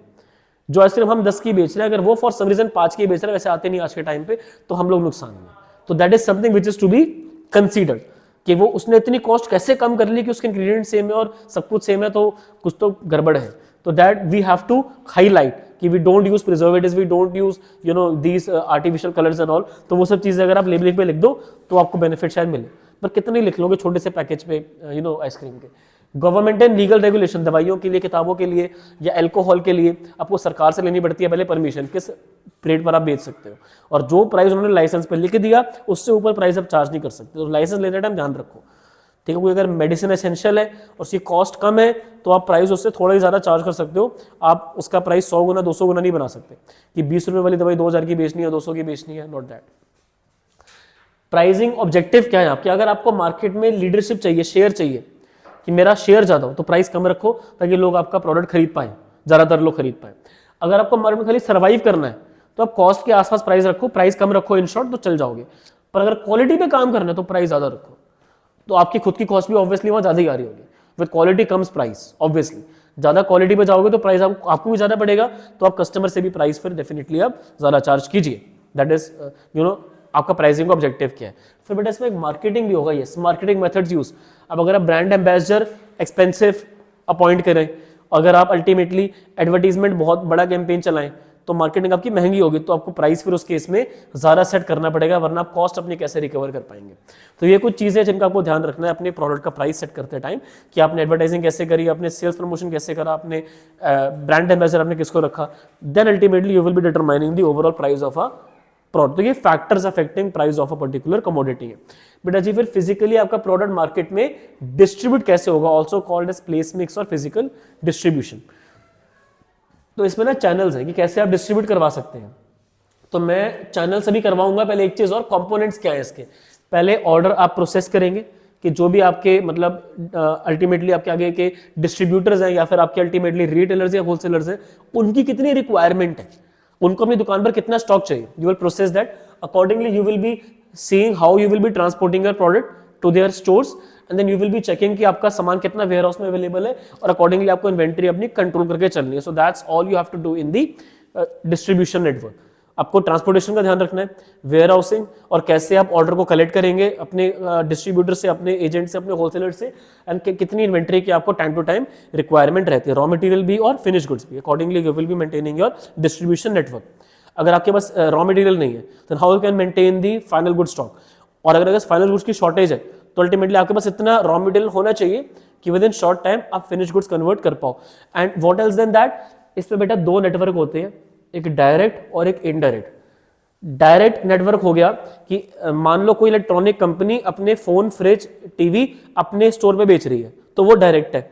जो आइसक्रीम हम 10 की बेच रहे हैं, अगर वो फॉर सम रीजन 5 की बेच रहा है, वैसे आते नहीं आज के टाइम पे, तो हम लोग नुकसान में। तो that is something which is to be considered, कि वो उसने इतनी कॉस्ट कैसे कम कर ली कि उसके इंग्रेडिएंट सेम है और सब कुछ सेम है, तो कुछ तो गड़बड़ है। तो that we have to highlight कि we don't use preservatives, we don't use these artificial colours and all. तो वो सब चीजें अगर आप लेबलिंग पे लिख दो तो आपको बेनिफिट शायद मिले, पर कितने लिख लोगे छोटे से पैकेज पे आइसक्रीम के। गवर्नमेंट एंड लीगल रेगुलेशन, दवाइयों के लिए, किताबों के लिए या अल्कोहल के लिए आपको सरकार से लेनी पड़ती है पहले परमिशन, किस रेट पर आप बेच सकते हो, और जो प्राइस उन्होंने लाइसेंस पे लिख दिया उससे ऊपर प्राइस आप चार्ज नहीं कर सकते। तो लाइसेंस लेते टाइम ध्यान रखो, ठीक है। कोई अगर मेडिसिन एसेंशियल है और उसकी कॉस्ट कम है तो आप प्राइस उससे थोड़ा ही ज्यादा चार्ज कर सकते हो। आप उसका प्राइस 100 गुना 200 गुना नहीं बना सकते कि 20 रुपए वाली दवाई 2000 की बेचनी है, 200 की बेचनी है, नॉट दैट। प्राइसिंग ऑब्जेक्टिव क्या है आपके, अगर आपको मार्केट में लीडरशिप चाहिए, शेयर चाहिए कि मेरा शेयर ज्यादा हो, तो प्राइस कम रखो ताकि लोग आपका प्रोडक्ट खरीद पाए, ज्यादातर लोग खरीद पाए। अगर आपको मार्केट में खाली सर्वाइव करना है तो आप कॉस्ट के आसपास प्राइस रखो, प्राइस कम रखो, इन शॉर्ट तो चल जाओगे। पर अगर क्वालिटी पे काम करना है तो प्राइस ज्यादा रखो, तो आपकी खुद की कॉस्ट भी ऑब्वियसली वहां ज्यादा ही आ रही होगी। With quality comes price, obviously ज्यादा क्वालिटी पे जाओगे तो प्राइस आपको भी ज्यादा पड़ेगा, तो आप कस्टमर से भी प्राइस फिर डेफिनेटली आप ज्यादा चार्ज कीजिए। दैट इज आपका प्राइसिंग का ऑब्जेक्टिव क्या है। फिर बेटा इसमें मार्केटिंग भी होगा, यस, मार्केटिंग मेथड्स यूज। अब अगर आप ब्रांड एम्बेसडर एक्सपेंसिव अपॉइंट करें, अगर आप अल्टीमेटली एडवर्टीजमेंट बहुत बड़ा कैंपेन चलाएं, तो मार्केटिंग आपकी महंगी होगी, तो आपको प्राइस फिर उस केस में ज्यादा सेट करना पड़ेगा, वरना आप कॉस्ट अपनी कैसे रिकवर कर पाएंगे। तो ये कुछ चीजें जिनका आपको ध्यान रखना है अपने प्रोडक्ट का प्राइस सेट करते टाइम, कि आपने एडवर्टाइजिंग कैसे करी, आपने सेल्स प्रमोशन कैसे करा, आपने ब्रांड एम्बेसडर आपने किसको रखा, then ultimately you will be determining the overall price of a product. तो ये factors affecting price of a particular commodity है। बेटा जी फिर फिजिकली आपका प्रोडक्ट मार्केट में डिस्ट्रीब्यूट कैसे होगा, also called as place mix और फिजिकल डिस्ट्रीब्यूशन। तो इसमें ना चैनल्स है कि कैसे आप डिस्ट्रीब्यूट करवा सकते हैं। तो मैं चैनल से भी करवाऊंगा। पहले एक चीज और, कंपोनेंट्स क्या है इसके। पहले ऑर्डर आप प्रोसेस करेंगे कि जो भी आपके मतलब अल्टीमेटली आपके आगे के डिस्ट्रीब्यूटर्स हैं या फिर आपके अल्टीमेटली रिटेलर्स या होलसेलर्स हैं, उनकी कितनी रिक्वायरमेंट है, उनको अपनी दुकान पर कितना स्टॉक चाहिए। You will process that accordingly, you will be seeing how you will be transporting your product to their stores, and then you will be checking कि आपका सामान कितना वेयर हाउस में अवेलेबल है, और अकॉर्डिंगली आपको इन्वेंटरी अपनी कंट्रोल करके चलनी है। So that's all you have to do in the distribution network. आपको ट्रांसपोर्टेशन का ध्यान रखना है, वेयर हाउसिंग, और कैसे आप ऑर्डर को कलेक्ट करेंगे अपने डिस्ट्रीब्यूटर से, अपने एजेंट से, अपने होलसेलर से, एंड कितनी इन्वेंटरी की आपको टाइम टू टाइम रिक्वायरमेंट रहती है, रॉ मटेरियल भी और फिनिश गुड्स भी। Accordingly you will be maintaining your distribution network. अगर आपके पास रॉ मटेरियल नहीं है, then how you can maintain the final good stock. और अगर फाइनल गुड्स की शॉर्टेज है, तो अल्टीमेटली आपके पास इतना रॉ मटेरियल होना चाहिए कि विद इन शॉर्ट टाइम आप फिनिश गुड्स कन्वर्ट कर पाओ। And what else then that, इसमें बेटा दो नेटवर्क होते हैं, एक डायरेक्ट और एक इनडायरेक्ट। डायरेक्ट नेटवर्क हो गया कि मान लो कोई इलेक्ट्रॉनिक कंपनी अपने फोन, फ्रिज, टीवी अपने स्टोर पे बेच रही है, तो वो डायरेक्ट है।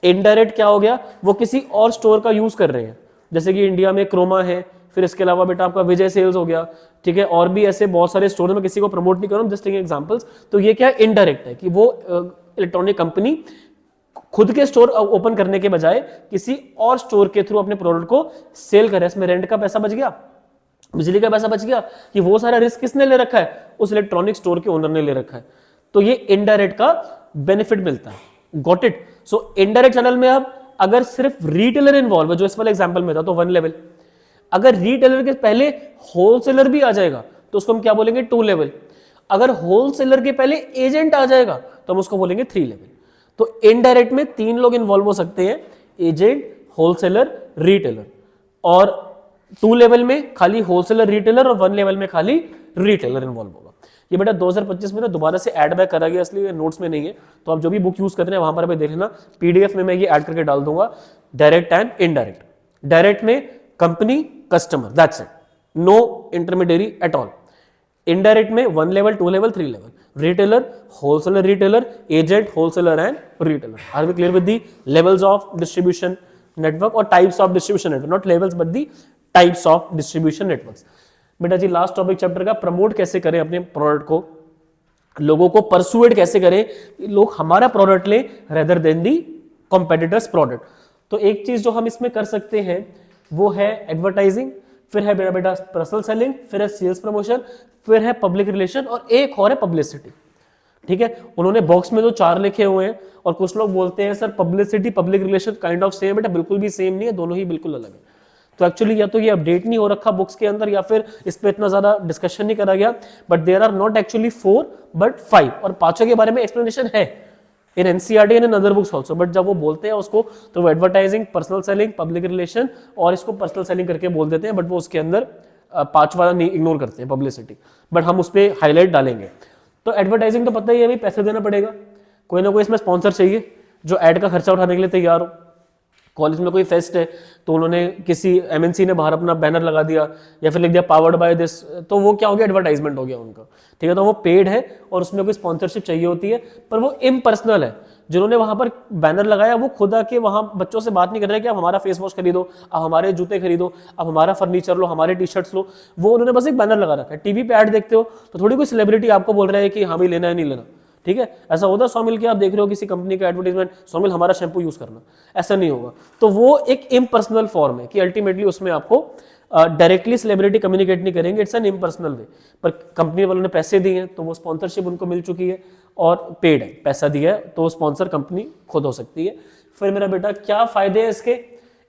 इनडायरेक्ट क्या हो गया, वो किसी और स्टोर का यूज कर रहे हैं, जैसे कि इंडिया में क्रोमा है, फिर इसके अलावा बेटा आपका विजय सेल्स हो गया, ठीक है, और भी ऐसे बहुत सारे स्टोर, में किसी को प्रमोट नहीं कर रहा हूं, जस्ट टेकिंग एग्जांपल्स। तो ये क्या है, इनडायरेक्ट है कि वो इलेक्ट्रॉनिक कंपनी खुद के स्टोर ओपन करने के बजाय किसी और स्टोर के थ्रू अपने प्रोडक्ट को सेल करे। इसमें रेंट का पैसा बच गया, बिजली का पैसा बच गया, कि वो सारा रिस्क किसने ले रखा है, उस इलेक्ट्रॉनिक स्टोर के ओनर ने ले रखा है। तो ये इनडायरेक्ट का बेनिफिट मिलता है, got it. So indirect channel में अब अगर सिर्फ रिटेलर इन्वॉल्व है, जो इस वाले एग्जांपल में था, तो 1 लेवल। अगर रिटेलर के पहले होलसेलर भी आ जाएगा तो उसको हम क्या बोलेंगे, 2 लेवल। अगर होलसेलर के पहले एजेंट आ जाएगा तो हम उसको बोलेंगे 3 लेवल। तो इनडायरेक्ट में 3 लोग इन्वॉल्व हो सकते हैं, एजेंट, होलसेलर, रिटेलर। और 2 लेवल में खाली होलसेलर, रिटेलर, और 1 लेवल में खाली रिटेलर इन्वॉल्व होगा। ये बेटा 2025 में ना दोबारा से ऐड बैक करा गया, इसलिए नोट्स में नहीं है, तो आप जो भी बुक यूज कर रहे हैं वहां पर भी देख लेना, पीडीएफ में मैं ये ऐड करके डाल दूंगा, डायरेक्ट एंड इनडायरेक्ट। डायरेक्ट में company, customer, that's it, no intermediary at all. Indirect में 1 level, 2 level, 3 level, retailer, wholesaler, retailer, agent, wholesaler and retailer. Are we clear with the levels of distribution network और types of distribution network, not levels but the types of distribution networks. बेटा जी last topic chapter का, promote कैसे करें अपने product को, लोगों को परसुएड कैसे करें कि लोग हमारा प्रोडक्ट लें रेदर देन दी कॉम्पिटिटर्स प्रोडक्ट। तो एक चीज जो हम इसमें कर सकते हैं वो है एडवर्टाइजिंग, फिर है बेटा बेटा पर्सनल सेलिंग, फिर है सेल्स प्रमोशन, फिर है पब्लिक रिलेशन, और एक और है पब्लिसिटी। ठीक है, उन्होंने बॉक्स में तो 4 लिखे हुए हैं, और कुछ लोग बोलते हैं sir publicity public relation kind of same. बेटा बिल्कुल भी सेम नहीं है, दोनों ही बिल्कुल अलग है। तो एक्चुअली या तो ये अपडेट नहीं हो रखा बुक्स के अंदर, या फिर इस पे इतना ज्यादा डिस्कशन नहीं करा गया, but there are not actually 4 but 5, और 5 के बारे में एक्सप्लेनेशन है in NCERT and in other books also. But जब वो बोलते हैं उसको तो वो advertising, personal selling, public relation, और इसको पर्सनल सेलिंग करके बोल देते हैं, बट वो उसके अंदर 5 वाला नहीं इग्नोर करते हैं, पब्लिसिटी, बट हम उस पर हाईलाइट डालेंगे। तो एडवर्टाइजिंग तो पता ही है भाई, पैसे देना पड़ेगा, कोई ना कोई इसमें स्पॉन्सर चाहिए जो ऐड का खर्चा उठाने के लिए तैयार हो। कॉलेज में कोई फेस्ट है तो उन्होंने किसी एमएनसी ने बाहर अपना बैनर लगा दिया या फिर लिख दिया पावर्ड बाय दिस, तो वो क्या हो गया, एडवर्टाइजमेंट हो गया उनका। ठीक है, तो वो पेड है और उसमें कोई स्पॉन्सरशिप चाहिए होती है, पर वो इम्पर्सनल है। जिन्होंने वहां पर बैनर लगाया वो खुद आके वहां बच्चों से बात नहीं कर रहे कि आप हमारा फेस वॉश खरीदो, आप हमारे जूते खरीदो, आप हमारा फर्नीचर लो, हमारे टी शर्ट्स लो। वो उन्होंने बस एक बैनर लगा रखा है। टीवी पे ऐड देखते हो तो थोड़ी कोई सेलिब्रिटी आपको बोल रहा है कि हाँ भाई लेना है नहीं लेना। ठीक है, ऐसा होता है 100 मिल के आप देख रहे हो किसी कंपनी का एडवर्टाइजमेंट, 100 मिल हमारा शैम्पू यूज करना, ऐसा नहीं होगा। तो वो एक इम्पर्सनल फॉर्म है कि अल्टीमेटली उसमें आपको डायरेक्टली सेलिब्रिटी कम्युनिकेट नहीं करेंगे, इट्स एन इम्पर्सनल वे। पर कंपनी वालों ने पैसे दिए हैं तो वो स्पॉन्सरशिप उनको मिल चुकी है और पेड है, पैसा दिया है तो स्पॉन्सर कंपनी खुद हो सकती है। फिर मेरा बेटा क्या फायदे हैं इसके,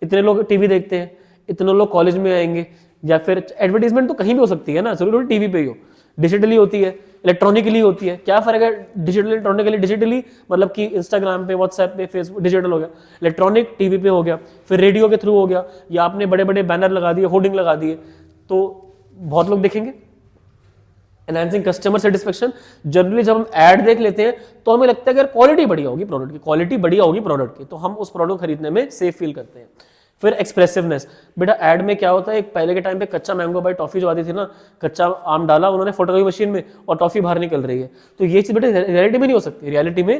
इतने लोग टीवी देखते हैं, इतने लोग कॉलेज में आएंगे, या फिर एडवर्टीजमेंट तो कहीं भी हो सकती है ना, जरूरी टीवी पे ही हो, डिजिटली होती है, इलेक्ट्रॉनिकली होती है। क्या फर्क है डिजिटल इलेक्ट्रॉनिकली? डिजिटली मतलब कि इंस्टाग्राम पे, व्हाट्सएप पे, फेसबुक डिजिटल हो गया, इलेक्ट्रॉनिक टीवी पे हो गया, फिर रेडियो के थ्रू हो गया, या आपने बड़े बड़े बैनर लगा दिए, होर्डिंग लगा दिए तो बहुत लोग देखेंगे। एनहांसिंग कस्टमर सेटिस्फेक्शन, जनरली जब हम ऐड देख लेते हैं तो हमें लगता है कि यार क्वालिटी बढ़िया होगी प्रोडक्ट की, क्वालिटी बढ़िया होगी प्रोडक्ट की, तो हम उस प्रोडक्ट खरीदने में सेफ फील करते हैं। फिर एक्सप्रेसिवनेस, बेटा ऐड में क्या होता है, एक पहले के टाइम पे कच्चा मैंगो बाई टॉफी जो आती थी ना, कच्चा आम डाला उन्होंने फोटोकॉपी मशीन में और टॉफी बाहर निकल रही है, तो ये चीज बेटा रियलिटी में नहीं हो सकती, रियलिटी में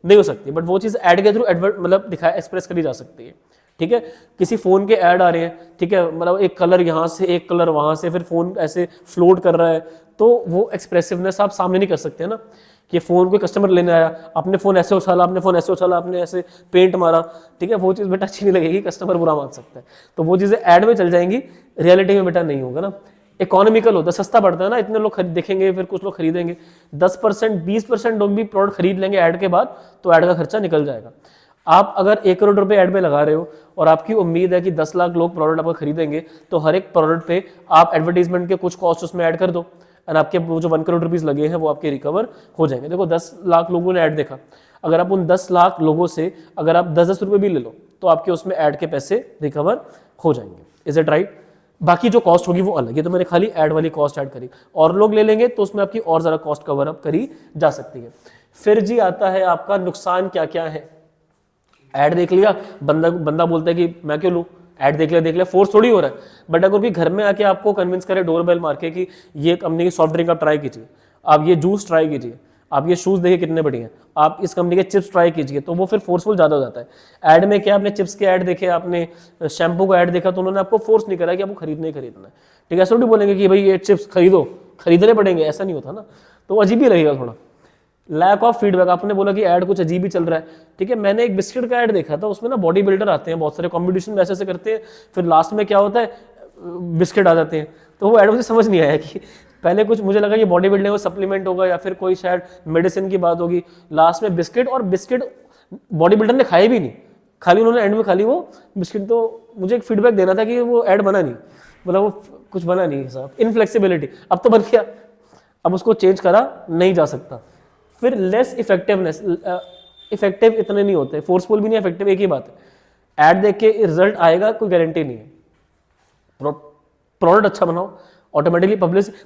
नहीं हो सकती, बट वो चीज ऐड के थ्रू एडवर्ट मतलब दिखा एक्सप्रेस करी जा सकती है। ठीक है, किसी फोन के ऐड आ रहे हैं, ठीक है, मतलब एक कलर यहाँ से एक कलर वहां से, फिर फोन ऐसे फ्लोट कर रहा है, तो वो एक्सप्रेसिवनेस आप सामने नहीं कर सकते ना, कि फोन कोई कस्टमर लेने आया, आपने फोन ऐसे उछाला, आपने फोन ऐसे उछाला, आपने ऐसे पेंट मारा, ठीक है, वो चीज़ बेटा अच्छी नहीं लगेगी, कस्टमर बुरा मान सकता है, तो वो चीज़ें ऐड में चल जाएंगी, रियलिटी में बेटा नहीं होगा ना। इकोनॉमिकल होता है, सस्ता पड़ता है ना, इतने लोग देखेंगे, फिर कुछ लोग खरीदेंगे, 10% 20% लोग भी प्रोडक्ट खरीद लेंगे ऐड के बाद, तो ऐड का खर्चा निकल जाएगा। आप अगर 1 करोड़ रुपए ऐड में लगा रहे हो और आपकी उम्मीद है कि 10 लाख लोग प्रोडक्ट आपका खरीदेंगे, तो हर एक प्रोडक्ट पे आप एडवर्टीजमेंट के कुछ कॉस्ट उसमें ऐड कर दो, और आपके वो जो 1 करोड़ रुपीस लगे हैं वो आपके रिकवर हो जाएंगे। देखो 10 लाख लोगों ने ऐड देखा, अगर आप उन 10 लाख लोगों से अगर आप 10-10 रुपए भी ले लो तो आपके उसमें ऐड के पैसे रिकवर हो जाएंगे। Is it right? बाकी जो कॉस्ट होगी वो अलग, ये तो मैंने खाली ऐड वाली कॉस्ट ऐड करी, और लोग ले लेंगे तो उसमें आपकी और ज़्यादा कॉस्ट कवर अप करी जा सकती है। फिर जी आता है आपका नुकसान क्या क्या है। ऐड देख लिया, बंदा बोलता है कि मैं क्यों लूँ, ऐड देख लिया, फोर्स थोड़ी हो रहा है, बट अगर भी घर में आके आपको कन्विंस करे डोर बेल मार के कि ये कंपनी की सॉफ्ट ड्रिंक आप ट्राई कीजिए, आप ये जूस ट्राई कीजिए, आप ये शूज़ देखिए कितने बढ़िया हैं, आप इस कंपनी के चिप्स ट्राई कीजिए, तो वो फिर फोर्सफुल ज़्यादा हो जाता है। ऐड में क्या, आपने चिप्स के ऐड देखे, आपने शैम्पू का ऐड देखा, तो उन्होंने आपको फोर्स नहीं करा कि आपको खरीदना ही खरीदना है, ठीक है। ऐसा नहीं बोलेंगे कि भाई ये चिप्स खरीदो, खरीदने पड़ेंगे, ऐसा नहीं होता ना, तो अजीब ही लगेगा थोड़ा। लैक ऑफ फीडबैक, आपने बोला कि ऐड कुछ अजीब ही चल रहा है, ठीक है। मैंने एक बिस्किट का ऐड देखा था, उसमें ना बॉडी बिल्डर आते हैं, बहुत सारे कॉम्पिटिशन में ऐसे करते हैं, फिर लास्ट में क्या होता है, बिस्किट आ जाते हैं। तो वो ऐड मुझे समझ नहीं आया कि पहले कुछ मुझे लगा कि बॉडी बिल्डिंग का सप्लीमेंट होगा या फिर कोई शायद मेडिसिन की बात होगी, लास्ट में बिस्किट, और बिस्किट बॉडी बिल्डर ने खाए भी नहीं, खाली उन्होंने एंड में खाली वो बिस्किट। तो मुझे एक फीडबैक देना था कि वो ऐड बना नहीं, मतलब वो कुछ बना नहीं साहब। इनफ्लेक्सिबिलिटी, अब तो बन गया, अब उसको चेंज करा नहीं जा सकता। फिर लेस इफेक्टिवनेस, इफेक्टिव इतने नहीं होते, फोर्सफुल भी नहीं, इफेक्टिव एक ही बात है। ऐड देख के रिजल्ट आएगा कोई गारंटी नहीं है। प्रोडक्ट अच्छा बनाओ, automatically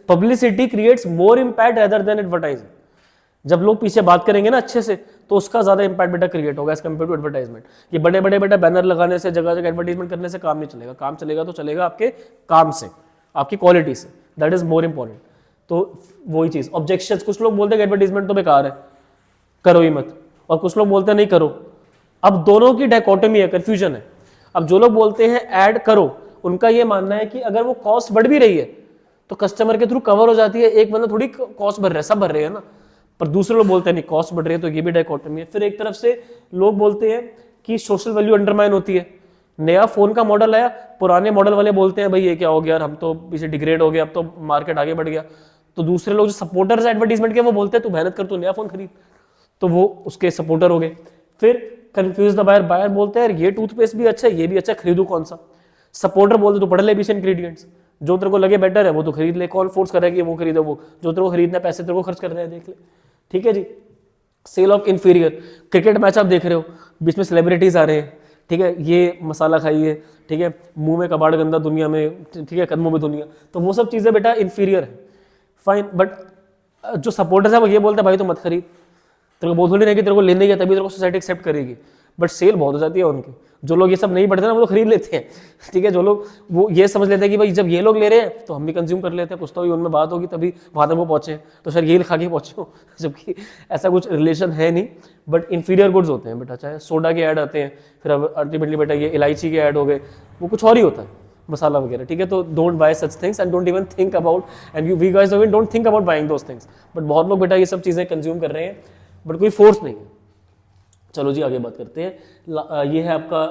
publicity creates more impact rather than advertising. जब लोग पीछे बात करेंगे ना अच्छे से, तो उसका ज्यादा इंपैक्ट बेटा क्रिएट होगा एज कम्पेयर टू एडवर्टाइजमेंट। ये बड़े बड़े बेटा बैनर लगाने से, जगह जगह एडवर्टाइजमेंट करने से काम नहीं चलेगा। काम चलेगा तो चलेगा आपके काम से, आपकी क्वालिटी से, दैट इज मोर इंपॉर्टेंट। तो वही चीज, ऑब्जेक्शंस, कुछ लोग बोलते हैं एडवर्टाइजमेंट तो बेकार है, करो ही मत, और कुछ लोग बोलते हैं नहीं करो। अब दोनों की डायकोटमी है, कंफ्यूजन है। अब जो लोग बोलते हैं ऐड करो, उनका ये मानना है कि अगर वो कॉस्ट बढ़ भी रही है तो कस्टमर के थ्रू कवर हो जाती है, एक बंदा थोड़ी कॉस्ट बढ़ रहा है, सब भर रहे हैं ना। पर दूसरे लोग बोलते हैं नहीं कॉस्ट बढ़ रही है, तो ये भी डायकोटमी है। फिर एक तरफ से लोग बोलते हैं कि सोशल वैल्यू अंडरमाइन होती है। नया फोन का मॉडल आया, पुराने मॉडल वाले बोलते हैं भाई ये क्या हो गया, हम तो पीछे डिग्रेड हो गया, अब तो मार्केट आगे बढ़ गया। तो दूसरे लोग जो सपोर्टर्स एडवर्टीजमेंट के वो बोलते हैं तू मेहनत कर, तू नया फोन खरीद, तो वो उसके सपोर्टर हो गए। फिर कंफ्यूज द बायर, बायर बोलते हैं ये टूथपेस्ट भी अच्छा है, ये भी अच्छा, खरीदू कौन सा। सपोर्टर बोलते तो पढ़ ले पीछे इंग्रेडिएंट्स, जो तेरे को लगे बेटर है वो तो खरीद ले, कौन फोर्स कर रहा है कि वो खरीदो, वो जो तेरे को खरीदना है पैसे तेरे को खर्च कर रहे हैं, देख ले, ठीक है जी। Sale of inferior, cricket match आप देख रहे हो, बीच में सेलिब्रिटीज आ रहे हैं, ठीक है, ये मसाला खाइए, ठीक है, मुंह में कबाड़ गंदा दुनिया में, ठीक है, कदमों में दुनिया, तो वो सब चीजें बेटा इंफीरियर है, फाइन। बट जो सपोर्टर्स है वो ये बोलते हैं भाई तो मत खरीद, तेरे को बोल थोड़ी नहीं कि तेरे को लेने की तभी तेरे को सोसाइटी एक्सेप्ट करेगी, बट सेल बहुत हो जाती है उनकी। जो लोग ये सब नहीं पढ़ते ना वो तो खरीद लेते हैं, ठीक है। जो लोग वो ये समझ लेते हैं कि भाई जब ये लोग ले रहे हैं तो हम भी कंज्यूम कर लेते हैं, कुछ तो भी उनमें बात होगी तभी वहां तक वो पहुंचे, तो शायद ये खा के पहुंचे हो, जबकि ऐसा कुछ रिलेशन है नहीं। बट इंफीरियर गुड्स होते हैं बेटा, चाहे सोडा के ऐड आते हैं, फिर अब अल्टीमेटली बेटा ये इलायची के ऐड हो गए, वो कुछ और ही होता है, मसाला वगैरह, ठीक है। तो don't buy such things and don't even think about, and you we guys even don't think about buying those things. But बहुत लोग बेटा ये सब चीजें कंज्यूम कर रहे हैं, बट कोई फोर्स नहीं है। चलो जी आगे बात करते हैं। ये है आपका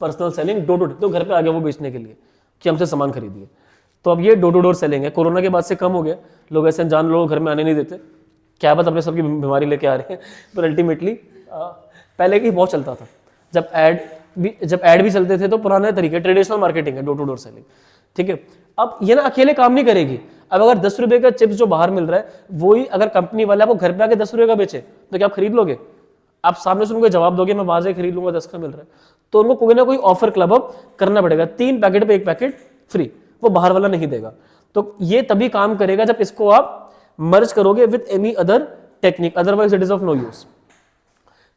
personal selling, door to door, तो घर पे आ गया वो बेचने के लिए कि हमसे सामान खरीदिए। तो अब ये डोर टू डोर सेलिंग है, कोरोना के बाद से कम हो गया, लोग ऐसे अनजान लोग घर में आने नहीं देते, क्या बात अपने सबकी बीमारी लेके आ रहे हैं। पर अल्टीमेटली पहले की बहुत चलता था, जब ऐड भी चलते थे तो पुराने तरीके, ट्रेडिशनल मार्केटिंग है डोर टू डोर सेलिंग, ठीक है। अब ये ना अकेले काम नहीं करेगी। अब अगर 10 रुपए का चिप्स जो बाहर मिल रहा है, वही अगर कंपनी वाला आपको घर पे आके 10 रुपए का बेचे, तो क्या आप खरीद लोगे? आप सामने से उनको जवाब दोगे मैं बाहर से खरीद लूंगा 10 का मिल रहा है, तो उनको कोई ना कोई ऑफर क्लब अप करना पड़ेगा, 3 पैकेट पे 1 पैकेट फ्री, वो बाहर वाला नहीं देगा। तो ये तभी काम करेगा जब इसको आप मर्ज करोगे with any other technique, otherwise it is of no use.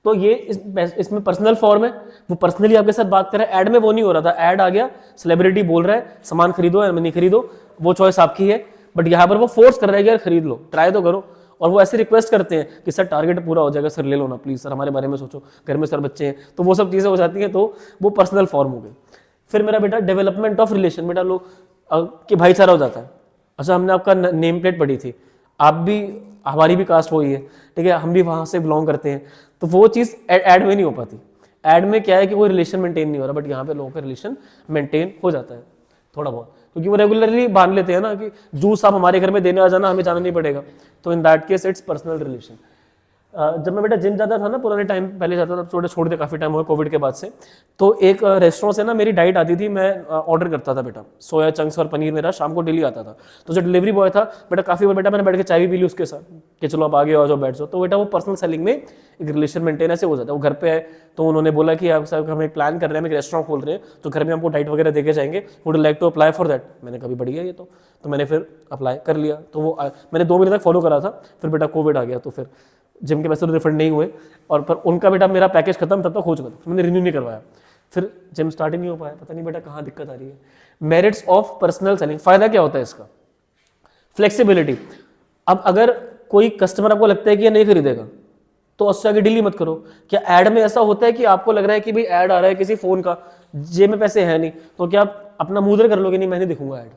तो ये इसमें पर्सनल फॉर्म है, वो पर्सनली आपके साथ बात कर रहा है। ऐड में वो नहीं हो रहा था, ऐड आ गया, सेलिब्रिटी बोल रहा है सामान खरीदो या नहीं खरीदो, वो चॉइस आपकी है। बट यहाँ पर वो फोर्स कर रहा है कि यार खरीद लो, ट्राई तो करो। और वो ऐसे रिक्वेस्ट करते हैं कि सर टारगेट पूरा हो जाएगा, सर ले लो ना प्लीज, सर हमारे बारे में सोचो, घर में सर बच्चे हैं, तो वो सब चीजें हो जाती हैं। तो वो पर्सनल फॉर्म हो गई। फिर मेरा बेटा डेवलपमेंट ऑफ रिलेशन, बेटा लोग कि भाईचारा हो जाता है। अच्छा हमने आपका नेम प्लेट पढ़ी थी, आप भी, हमारी भी कास्ट वही है, ठीक है, हम भी वहां से बिलोंग करते हैं, तो वो चीज़ ऐड में नहीं हो पाती। ऐड में क्या है कि वो रिलेशन मेंटेन नहीं हो रहा, बट यहाँ पे लोगों का रिलेशन मेंटेन हो जाता है थोड़ा बहुत, क्योंकि वो रेगुलरली बांध लेते हैं ना कि जूस आप हमारे घर में देने आ जाना, हमें जाना नहीं पड़ेगा। तो in that case it's personal relation. जब मैं बेटा जिम जाता था ना, पुराने टाइम पहले जाता था, छोड़ दिया काफ़ी टाइम हुआ कोविड के बाद से, तो एक रेस्टोरेंट से ना मेरी डाइट आती थी, मैं ऑर्डर करता था बेटा, सोया चंक्स और पनीर मेरा शाम को डेली आता था। तो जो डिलीवरी बॉय था बेटा, काफ़ी बार बेटा मैंने बैठ के चाय भी पी ली उसके साथ कि चलो आप आगे आ जाओ, बैठ जाओ। तो बेटा वो पर्सनल सेलिंग में एक रिलेशन मेंटेन ऐसे हो जाता है। वो घर पे है तो उन्होंने बोला कि आप साहब हम एक प्लान कर रहे हैं, हम एक रेस्टोरेंट खोल रहे हैं, तो घर में हमको डाइट वगैरह देके जाएंगे, would like to apply for that. मैंने कभी बढ़िया ये तो मैंने फिर अप्लाई कर लिया। तो वो मैंने 2 महीने तक फॉलो करा था, फिर बेटा कोविड आ गया, तो फिर जिम के पैसे तो रिफंड नहीं हुए, और पर उनका बेटा मेरा पैकेज खत्म तब तक हो चुका था, मैंने रिन्यू नहीं करवाया, फिर जिम स्टार्ट ही नहीं हो पाया। पता नहीं बेटा कहाँ दिक्कत आ रही है। मेरिट्स ऑफ पर्सनल सेलिंग, फायदा क्या होता है इसका? फ्लेक्सिबिलिटी। अब अगर कोई कस्टमर आपको लगता है कि ये नहीं खरीदेगा तो उससे आगे डील ही मत करो। क्या ऐड में ऐसा होता है कि आपको लग रहा है कि भाई ऐड आ रहा है किसी फोन का, जेब में पैसे है नहीं, तो क्या आप अपना मुंह उधर कर लोगे, नहीं मैं नहीं दिखूंगा ऐड।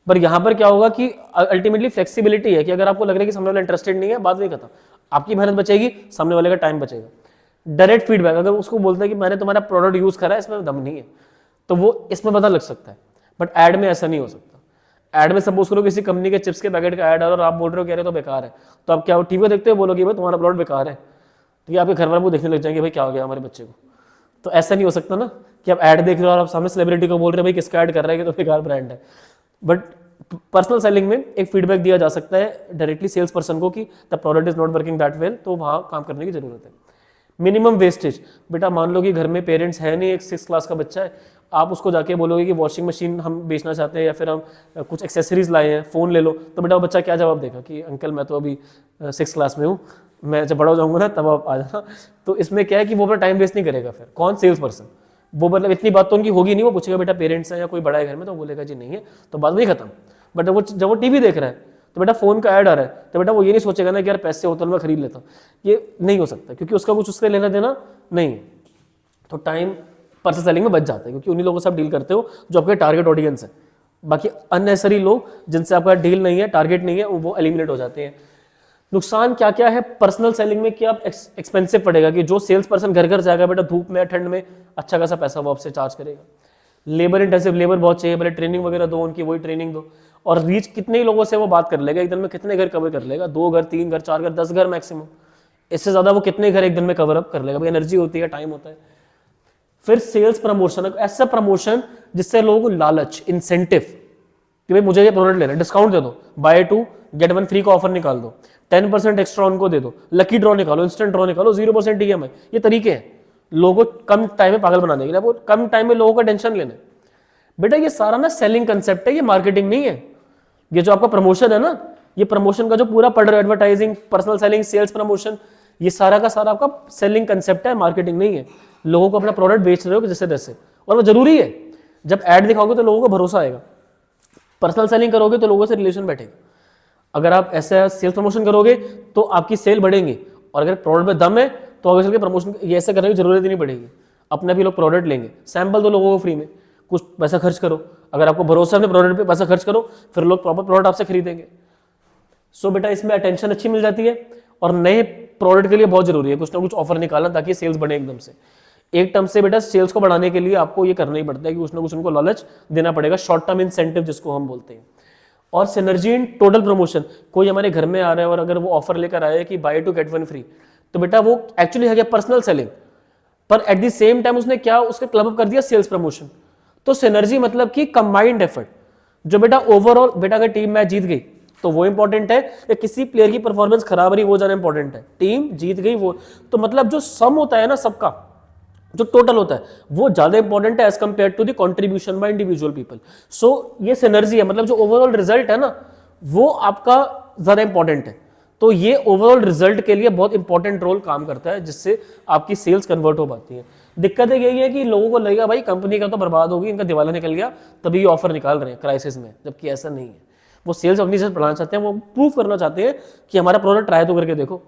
पर यहाँ पर क्या होगा कि अल्टीमेटली फ्लेक्सिबिलिटी है कि अगर आपको लग रहा है कि सामने वाला इंटरेस्टेड नहीं है, बात नहीं खत्म, आपकी मेहनत बचेगी, सामने वाले का टाइम बचेगा। डायरेक्ट फीडबैक, अगर उसको बोलता है कि मैंने तुम्हारा प्रोडक्ट यूज करा है, इसमें दम नहीं है, तो वो इसमें पता लग सकता है। बट ऐड में ऐसा नहीं हो सकता। ऐड में सपोज करो किसी कंपनी के चिप्स के पैकेट का ऐड आ रहा है और आप बोल रहे हो कह रहे तो बेकार है, तो आप क्या टीवी देखते हो बोलोगे भाई तुम्हारा प्रोडक्ट बेकार है, तो ये आपके घर वाले वो देखने लग जाएंगे भाई क्या हो गया हमारे बच्चे को। तो ऐसा नहीं हो सकता ना कि आप ऐड देख रहे हो और आप सामने सेलिब्रिटी को बोल रहे हो भाई किसका ऐड कर रहा है कि तो बेकार ब्रांड है। बट पर्सनल सेलिंग में एक फीडबैक दिया जा सकता है डायरेक्टली सेल्स पर्सन को कि the product is not working that well, तो वहाँ काम करने की जरूरत है। मिनिमम वेस्टेज, बेटा मान लो कि घर में पेरेंट्स है नहीं, एक 6th क्लास का बच्चा है, आप उसको जाके बोलोगे कि वॉशिंग मशीन हम बेचना चाहते हैं या फिर हम कुछ एक्सेसरीज लाए हैं, फ़ोन ले लो, तो बेटा वो बच्चा क्या जवाब देगा कि अंकल मैं तो अभी 6th क्लास में हूँ, मैं जब बड़ा हो जाऊँगा ना तब आप आ जाना। तो इसमें क्या है कि वो अपना टाइम वेस्ट नहीं करेगा। फिर कौन सेल्स पर्सन, वो मतलब इतनी बात तो उनकी होगी नहीं, वो पूछेगा बेटा पेरेंट्स हैं या कोई बड़ा है घर में, तो बोलेगा जी नहीं है, तो बात नहीं खत्म। बट जब वो टीवी देख रहा है तो बेटा फोन का ऐड आ रहा है, तो बेटा वो ये नहीं सोचेगा ना कि यार पैसे होते मैं खरीद लेता, ये नहीं हो सकता क्योंकि उसका कुछ उससे लेना देना नहीं है। तो टाइम पर्सनल सेलिंग में बच जाता है क्योंकि उन्हीं लोगों से आप डील करते हो जो आपके टारगेट ऑडियंस है। बाकी अननेसेसरी लोग जिनसे आपका डील नहीं है, टारगेट नहीं है, वो एलिमिनेट हो जाते हैं। नुकसान क्या क्या है पर्सनल सेलिंग में कि आप एक्सपेंसिव पड़ेगा कि जो सेल्स पर्सन घर घर जाएगा बेटा धूप में ठंड में अच्छा खासा पैसा वो आपसे चार्ज करेगा। लेबर इंटेंसिव, लेबर बहुत चाहिए, पहले ट्रेनिंग वगैरह दो उनकी, वही ट्रेनिंग दो, और रीच कितने ही लोगों से वो बात कर लेगा एक दिन में, कितने घर कवर कर लेगा, 2 घर 3 घर 4 घर 10 घर मैक्सिमम, इससे ज्यादा वो कितने घर एक दिन में कवर अप कर लेगा। भाई एनर्जी होती है, टाइम होता है। फिर सेल्स प्रमोशन, ऐसा प्रमोशन जिससे लोगों को लालच, इंसेंटिव कि भाई मुझे ये प्रोडक्ट लेना है, डिस्काउंट दे दो, बाय 2 गेट 1 फ्री का ऑफर निकाल दो, 10% एक्स्ट्रा उनको दे दो, लकी ड्रॉ निकालो, इंस्टेंट ड्रॉ निकालो, 0% EMI। ये तरीके हैं लोगों को कम टाइम में पागल बनाने के लिए, वो कम टाइम में लोगों का टेंशन लेना। बेटा ये सारा ना सेलिंग कंसेप्ट है, ये मार्केटिंग नहीं है। ये जो आपका प्रमोशन है ना, ये प्रमोशन का जो पूरा पढ़ रहे हो, advertising, personal selling, sales promotion, ये सारा का सारा आपका सेलिंग कंसेप्ट है, मार्केटिंग नहीं है। लोगों को अपना प्रोडक्ट बेच रहे हो जैसे तैसे, और वो जरूरी है। जब ऐड दिखाओगे तो लोगों को भरोसा आएगा, पर्सनल सेलिंग करोगे तो लोगों से रिलेशन बैठेगा। अगर आप ऐसा सेल्स प्रमोशन करोगे तो आपकी सेल बढ़ेंगी, और अगर प्रोडक्ट में दम है तो आगे चल के प्रमोशन ये ऐसा करने की जरूरत ही नहीं पड़ेगी। अपने भी लोग प्रोडक्ट लेंगे, सैंपल दो लोगों को फ्री में, कुछ पैसा खर्च करो, अगर आपको भरोसा है अपने प्रोडक्ट पे पैसा खर्च करो, फिर लोग प्रॉपर प्रोडक्ट आपसे खरीदेंगे। सो बेटा इसमें अटेंशन अच्छी मिल जाती है, और नए प्रोडक्ट के लिए बहुत जरूरी है कुछ ना कुछ ऑफर निकालना ताकि सेल्स बढ़े एकदम से। एक टर्म से बेटा सेल्स को बढ़ाने के लिए आपको ये करना ही पड़ता है कि कुछ ना कुछ उनको लालच देना पड़ेगा, शॉर्ट टर्म इंसेंटिव जिसको हम बोलते हैं। और सिनर्जी इन टोटल प्रमोशन, कोई हमारे घर में आ रहा है और अगर वो ऑफर लेकर आया है कि बाय 2 गेट 1 फ्री, तो बेटा वो एक्चुअली है क्या पर्सनल सेलिंग, पर एट द सेम टाइम उसने क्या उसके क्लब अप कर दिया सेल्स प्रमोशन। तो सिनर्जी मतलब कि कंबाइंड एफर्ट, जो बेटा ओवरऑल बेटा अगर टीम मैच जीत गई तो वो इंपॉर्टेंट है, या किसी प्लेयर की परफॉर्मेंस खराब रही वो ज्यादा इंपॉर्टेंट है, टीम जीत गई वो, तो मतलब जो सम होता है ना सबका, जो टोटल होता है वो ज्यादा इंपॉर्टेंट है as compare to the contribution by individual people. So ये सिनर्जी है, मतलब जो ओवरऑल रिजल्ट है ना वो आपका ज्यादा इंपॉर्टेंट है। तो ये ओवरऑल रिजल्ट के लिए बहुत इंपॉर्टेंट रोल काम करता है, जिससे आपकी सेल्स कन्वर्ट हो पाती है। दिक्कत यही है कि लोगों को लगेगा भाई कंपनी का तो बर्बाद होगी, इनका दिवाला निकल गया तभी ये ऑफर निकाल रहे हैं क्राइसिस में, जबकि ऐसा नहीं है। वो सेल्स अपनी से बढ़ाना चाहते हैं, वो प्रूव करना चाहते हैं कि हमारा प्रोडक्ट ट्राई तो करके देखो,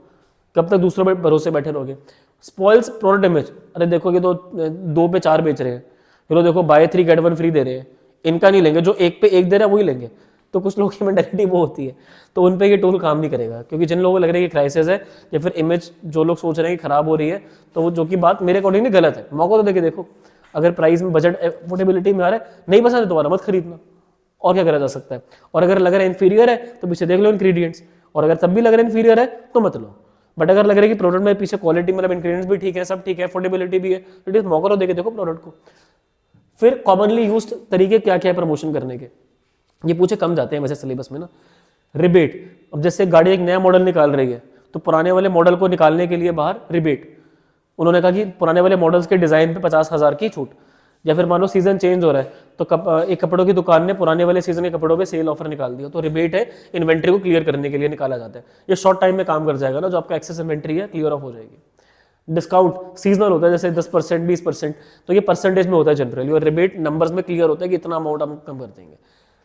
कब तक दूसरों पर भरोसे बैठे रहोगे। स्पॉइल्स प्रोडक्ट इमेज, अरे देखो ये तो 2 पे 4 बेच रहे हैं, फिर देखो बाय 3 गेट 1 फ्री दे रहे हैं, इनका नहीं लेंगे, जो 1 पे 1 दे रहा है वही लेंगे। तो कुछ लोगों की मेंटालिटी वो होती है, तो उन पे ये टूल काम नहीं करेगा, क्योंकि जिन लोगों को लग रहा है कि क्राइसिस है या फिर इमेज जो लोग सोच रहे हैं कि खराब हो रही है, तो वो जो कि बात मेरे अकॉर्डिंगली गलत है। मौका तो देके देखो, अगर प्राइस में बजट अफोर्डेबिलिटी में आ रहा है, नहीं पसंद है दोबारा मत खरीदना, और क्या करा जा सकता है। और अगर लग रहा है इन्फीरियर है तो पीछे देख लो इंग्रेडिएंट्स, और अगर तब भी लग रहा है इन्फीरियर है तो मत लो। बट अगर लग रहा है कि प्रोडक्ट में पीछे क्वालिटी मतलब इंग्रेडिएंट्स भी ठीक है, सब ठीक है, अफोर्डेबिलिटी भी है, तो इट इज मौका तो देके देखो प्रोडक्ट को। फिर कॉमनली यूज्ड तरीके क्या क्या है प्रमोशन करने के, ये पूछे कम जाते हैं वैसे सिलेबस में ना। रिबेट, अब जैसे गाड़ी एक नया मॉडल निकाल रही है तो पुराने वाले मॉडल को निकालने के लिए बाहर रिबेट, उन्होंने कहा कि पुराने वाले मॉडल्स के डिजाइन पे 50,000 की छूट। या फिर मान लो सीजन चेंज हो रहा है तो एक कपड़ों की दुकान ने पुराने वाले सीजन के कपड़ों पे सेल ऑफर निकाल दिया, तो रिबेट है, इन्वेंट्री को क्लियर करने के लिए निकाला जाता है। ये शॉर्ट टाइम में काम कर जाएगा ना, जो आपका एक्सेस इन्वेंट्री है क्लियर ऑफ हो जाएगी। डिस्काउंट सीजनल होता है, जैसे 10% 20%, तो ये परसेंटेज में होता है जनरली, और रिबेट नंबर्स में क्लियर होता है कि इतना अमाउंट हम कम कर देंगे,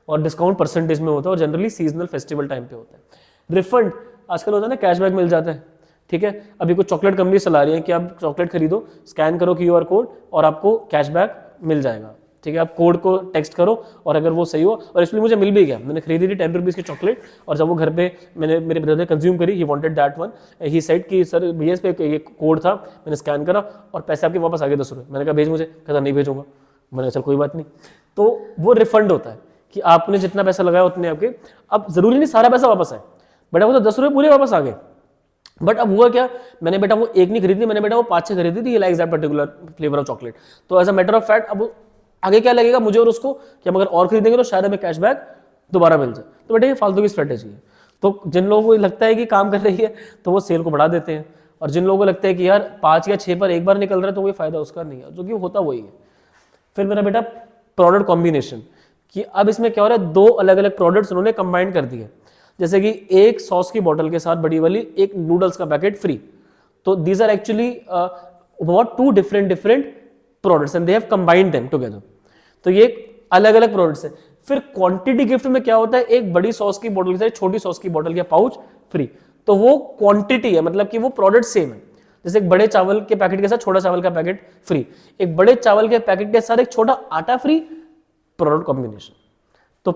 और डिस्काउंट परसेंटेज में होता है और जनरली सीजनल फेस्टिवल टाइम पे होता है। रिफंड, आजकल होता है ना कैशबैक मिल जाता है, ठीक है। अभी कुछ चॉकलेट कंपनी चला रही है कि आप चॉकलेट खरीदो, स्कैन करो QR कोड और आपको कैशबैक मिल जाएगा, ठीक है। आप कोड को टेक्स्ट करो और अगर वो सही हो, और इसलिए मुझे मिल भी गया, मैंने खरीदी थी 10 रुपीज़ की चॉकलेट, और जब वो घर पे मेरे ब्रदर ने कंज्यूम करी, he wanted that one, he said कि सर भैया इस पे ये कोड था, मैंने स्कैन करा और पैसे आपके वापस आ गए 10 रुपये। मैंने कहा भेज मुझे, कहता नहीं भेजूंगा। मैंने कहा चल कोई बात नहीं। तो वो रिफंड होता है कि आपने जितना पैसा लगाया उतने आपके, अब जरूरी नहीं सारा पैसा वापस आए, बेटा वो तो 10 रुपये पूरे वापस आ गए। बट अब हुआ क्या, मैंने बेटा वो एक नहीं खरीदी, मैंने बेटा वो 5-6 खरीदी थी, like that particular flavour of chocolate. तो as a matter of fact अब आगे क्या लगेगा मुझे और उसको कि हम अगर और खरीदेंगे तो शायद हमें कैशबैक दोबारा मिल जाए। तो बेटा ये फालतू की स्ट्रेटेजी है। तो जिन लोगों को लगता है कि काम कर रही है तो वो सेल को बढ़ा देते हैं, और जिन लोगों को लगता है कि यार 5 या 6 पर एक बार निकल रहा है तो कोई फायदा उसका नहीं है, जो कि होता वही है। फिर मेरा बेटा प्रोडक्ट कॉम्बिनेशन, कि अब इसमें क्या हो रहा है, 2 अलग अलग प्रोडक्ट्स उन्होंने कंबाइन कर दिए, जैसे कि एक सॉस की बोतल के साथ बड़ी वाली एक नूडल्स का पैकेट फ्री। तो these are actually what 2 different products and they have combined them together. तो ये अलग अलग प्रोडक्ट्स है। फिर क्वांटिटी गिफ्ट में क्या होता है, एक बड़ी सॉस की बोतल के साथ छोटी सॉस की बोतल या पाउच फ्री। तो वो क्वांटिटी है, मतलब कि वो प्रोडक्ट सेम है। जैसे एक बड़े चावल के पैकेट के साथ छोटा चावल का पैकेट फ्री, एक बड़े चावल के पैकेट के साथ एक छोटा आटा फ्री, प्रोडक्ट कॉम्बिनेशन। तो